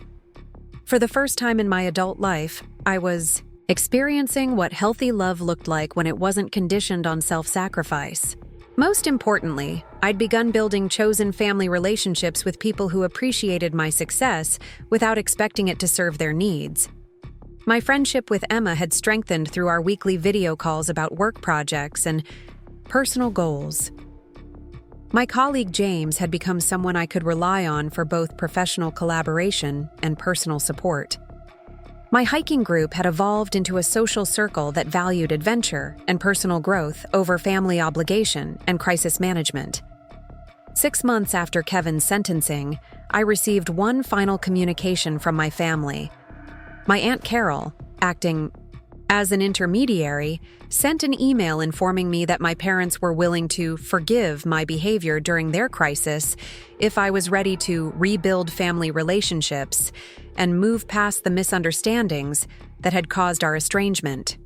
For the first time in my adult life, I was experiencing what healthy love looked like when it wasn't conditioned on self-sacrifice. Most importantly, I'd begun building chosen family relationships with people who appreciated my success without expecting it to serve their needs. My friendship with Emma had strengthened through our weekly video calls about work projects and personal goals. My colleague James had become someone I could rely on for both professional collaboration and personal support. My hiking group had evolved into a social circle that valued adventure and personal growth over family obligation and crisis management. 6 months after Kevin's sentencing, I received one final communication from my family. My Aunt Carol, acting as an intermediary, sent an email informing me that my parents were willing to forgive my behavior during their crisis if I was ready to rebuild family relationships and move past the misunderstandings that had caused our estrangement.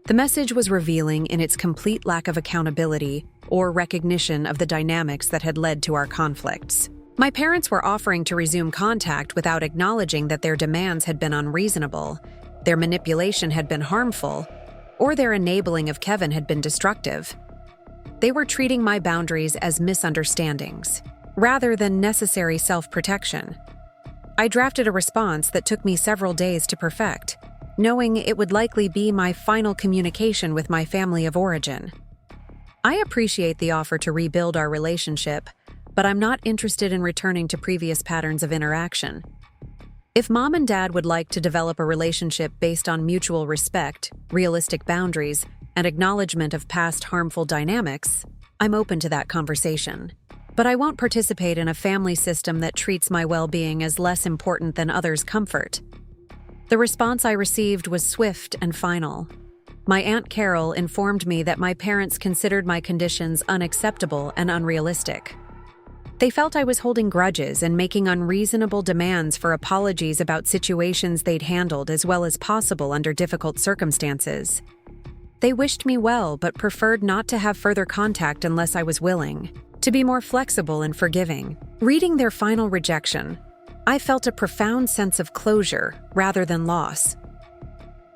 The message was revealing in its complete lack of accountability or recognition of the dynamics that had led to our conflicts. My parents were offering to resume contact without acknowledging that their demands had been unreasonable, their manipulation had been harmful, or their enabling of Kevin had been destructive. They were treating my boundaries as misunderstandings, rather than necessary self-protection. I drafted a response that took me several days to perfect, knowing it would likely be my final communication with my family of origin. I appreciate the offer to rebuild our relationship, but I'm not interested in returning to previous patterns of interaction. If Mom and Dad would like to develop a relationship based on mutual respect, realistic boundaries, and acknowledgement of past harmful dynamics, I'm open to that conversation. But I won't participate in a family system that treats my well-being as less important than others' comfort. The response I received was swift and final. My Aunt Carol informed me that my parents considered my conditions unacceptable and unrealistic. They felt I was holding grudges and making unreasonable demands for apologies about situations they'd handled as well as possible under difficult circumstances. They wished me well but preferred not to have further contact unless I was willing to be more flexible and forgiving. Reading their final rejection, I felt a profound sense of closure rather than loss.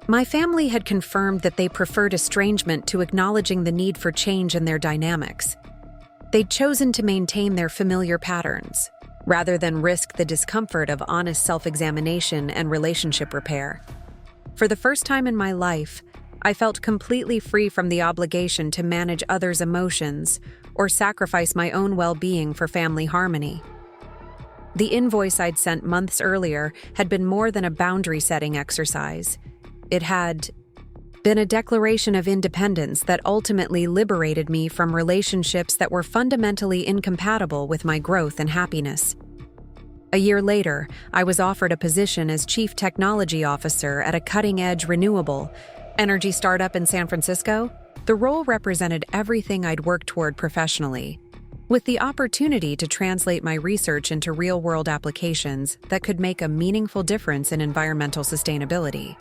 My family had confirmed that they preferred estrangement to acknowledging the need for change in their dynamics. They'd chosen to maintain their familiar patterns, rather than risk the discomfort of honest self-examination and relationship repair. For the first time in my life, I felt completely free from the obligation to manage others' emotions or sacrifice my own well-being for family harmony. The invoice I'd sent months earlier had been more than a boundary-setting exercise. It had been a declaration of independence that ultimately liberated me from relationships that were fundamentally incompatible with my growth and happiness. A year later, I was offered a position as Chief Technology Officer at a cutting-edge renewable energy startup in San Francisco. The role represented everything I'd worked toward professionally, with the opportunity to translate my research into real-world applications that could make a meaningful difference in environmental sustainability.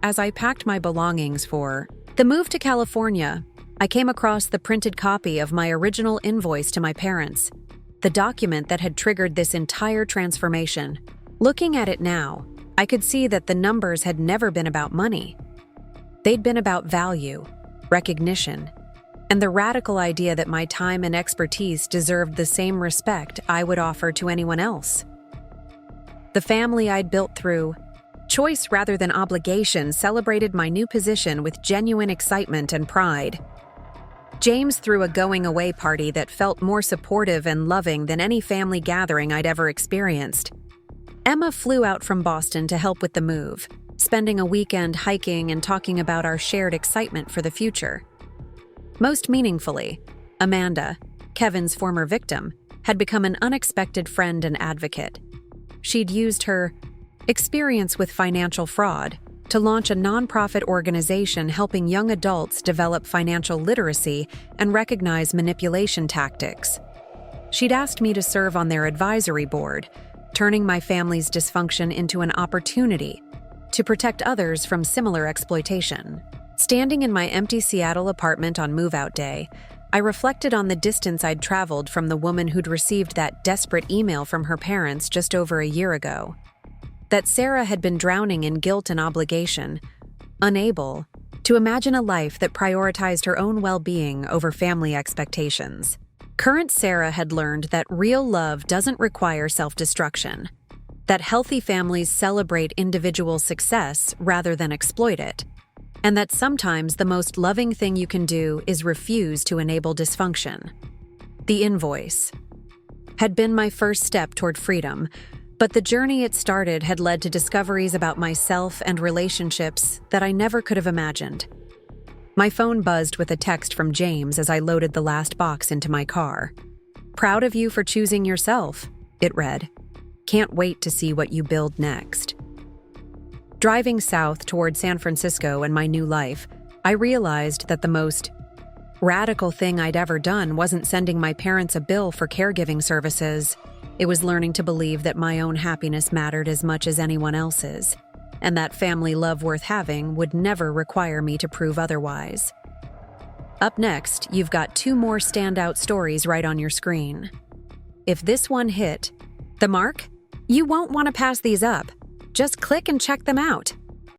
As I packed my belongings for the move to California, I came across the printed copy of my original invoice to my parents, the document that had triggered this entire transformation. Looking at it now, I could see that the numbers had never been about money. They'd been about value, recognition, and the radical idea that my time and expertise deserved the same respect I would offer to anyone else. The family I'd built through choice rather than obligation celebrated my new position with genuine excitement and pride. James threw a going-away party that felt more supportive and loving than any family gathering I'd ever experienced. Emma flew out from Boston to help with the move, spending a weekend hiking and talking about our shared excitement for the future. Most meaningfully, Amanda, Kevin's former victim, had become an unexpected friend and advocate. She'd used her experience with financial fraud to launch a nonprofit organization helping young adults develop financial literacy and recognize manipulation tactics. She'd asked me to serve on their advisory board, turning my family's dysfunction into an opportunity to protect others from similar exploitation. Standing in my empty Seattle apartment on move-out day, I reflected on the distance I'd traveled from the woman who'd received that desperate email from her parents just over a year ago. That Sarah had been drowning in guilt and obligation, unable to imagine a life that prioritized her own well-being over family expectations. Current Sarah had learned that real love doesn't require self-destruction. that healthy families celebrate individual success rather than exploit it, and that sometimes the most loving thing you can do is refuse to enable dysfunction. The invoice had been my first step toward freedom, but the journey it started had led to discoveries about myself and relationships that I never could have imagined. My phone buzzed with a text from James as I loaded the last box into my car. "Proud of you for choosing yourself," it read. "Can't wait to see what you build next." Driving south toward San Francisco and my new life, I realized that the most radical thing I'd ever done wasn't sending my parents a bill for caregiving services. It was learning to believe that my own happiness mattered as much as anyone else's, and that family love worth having would never require me to prove otherwise. Up next, you've got 2 more standout stories right on your screen. If this one hit the mark, you won't want to pass these up. Just click and check them out.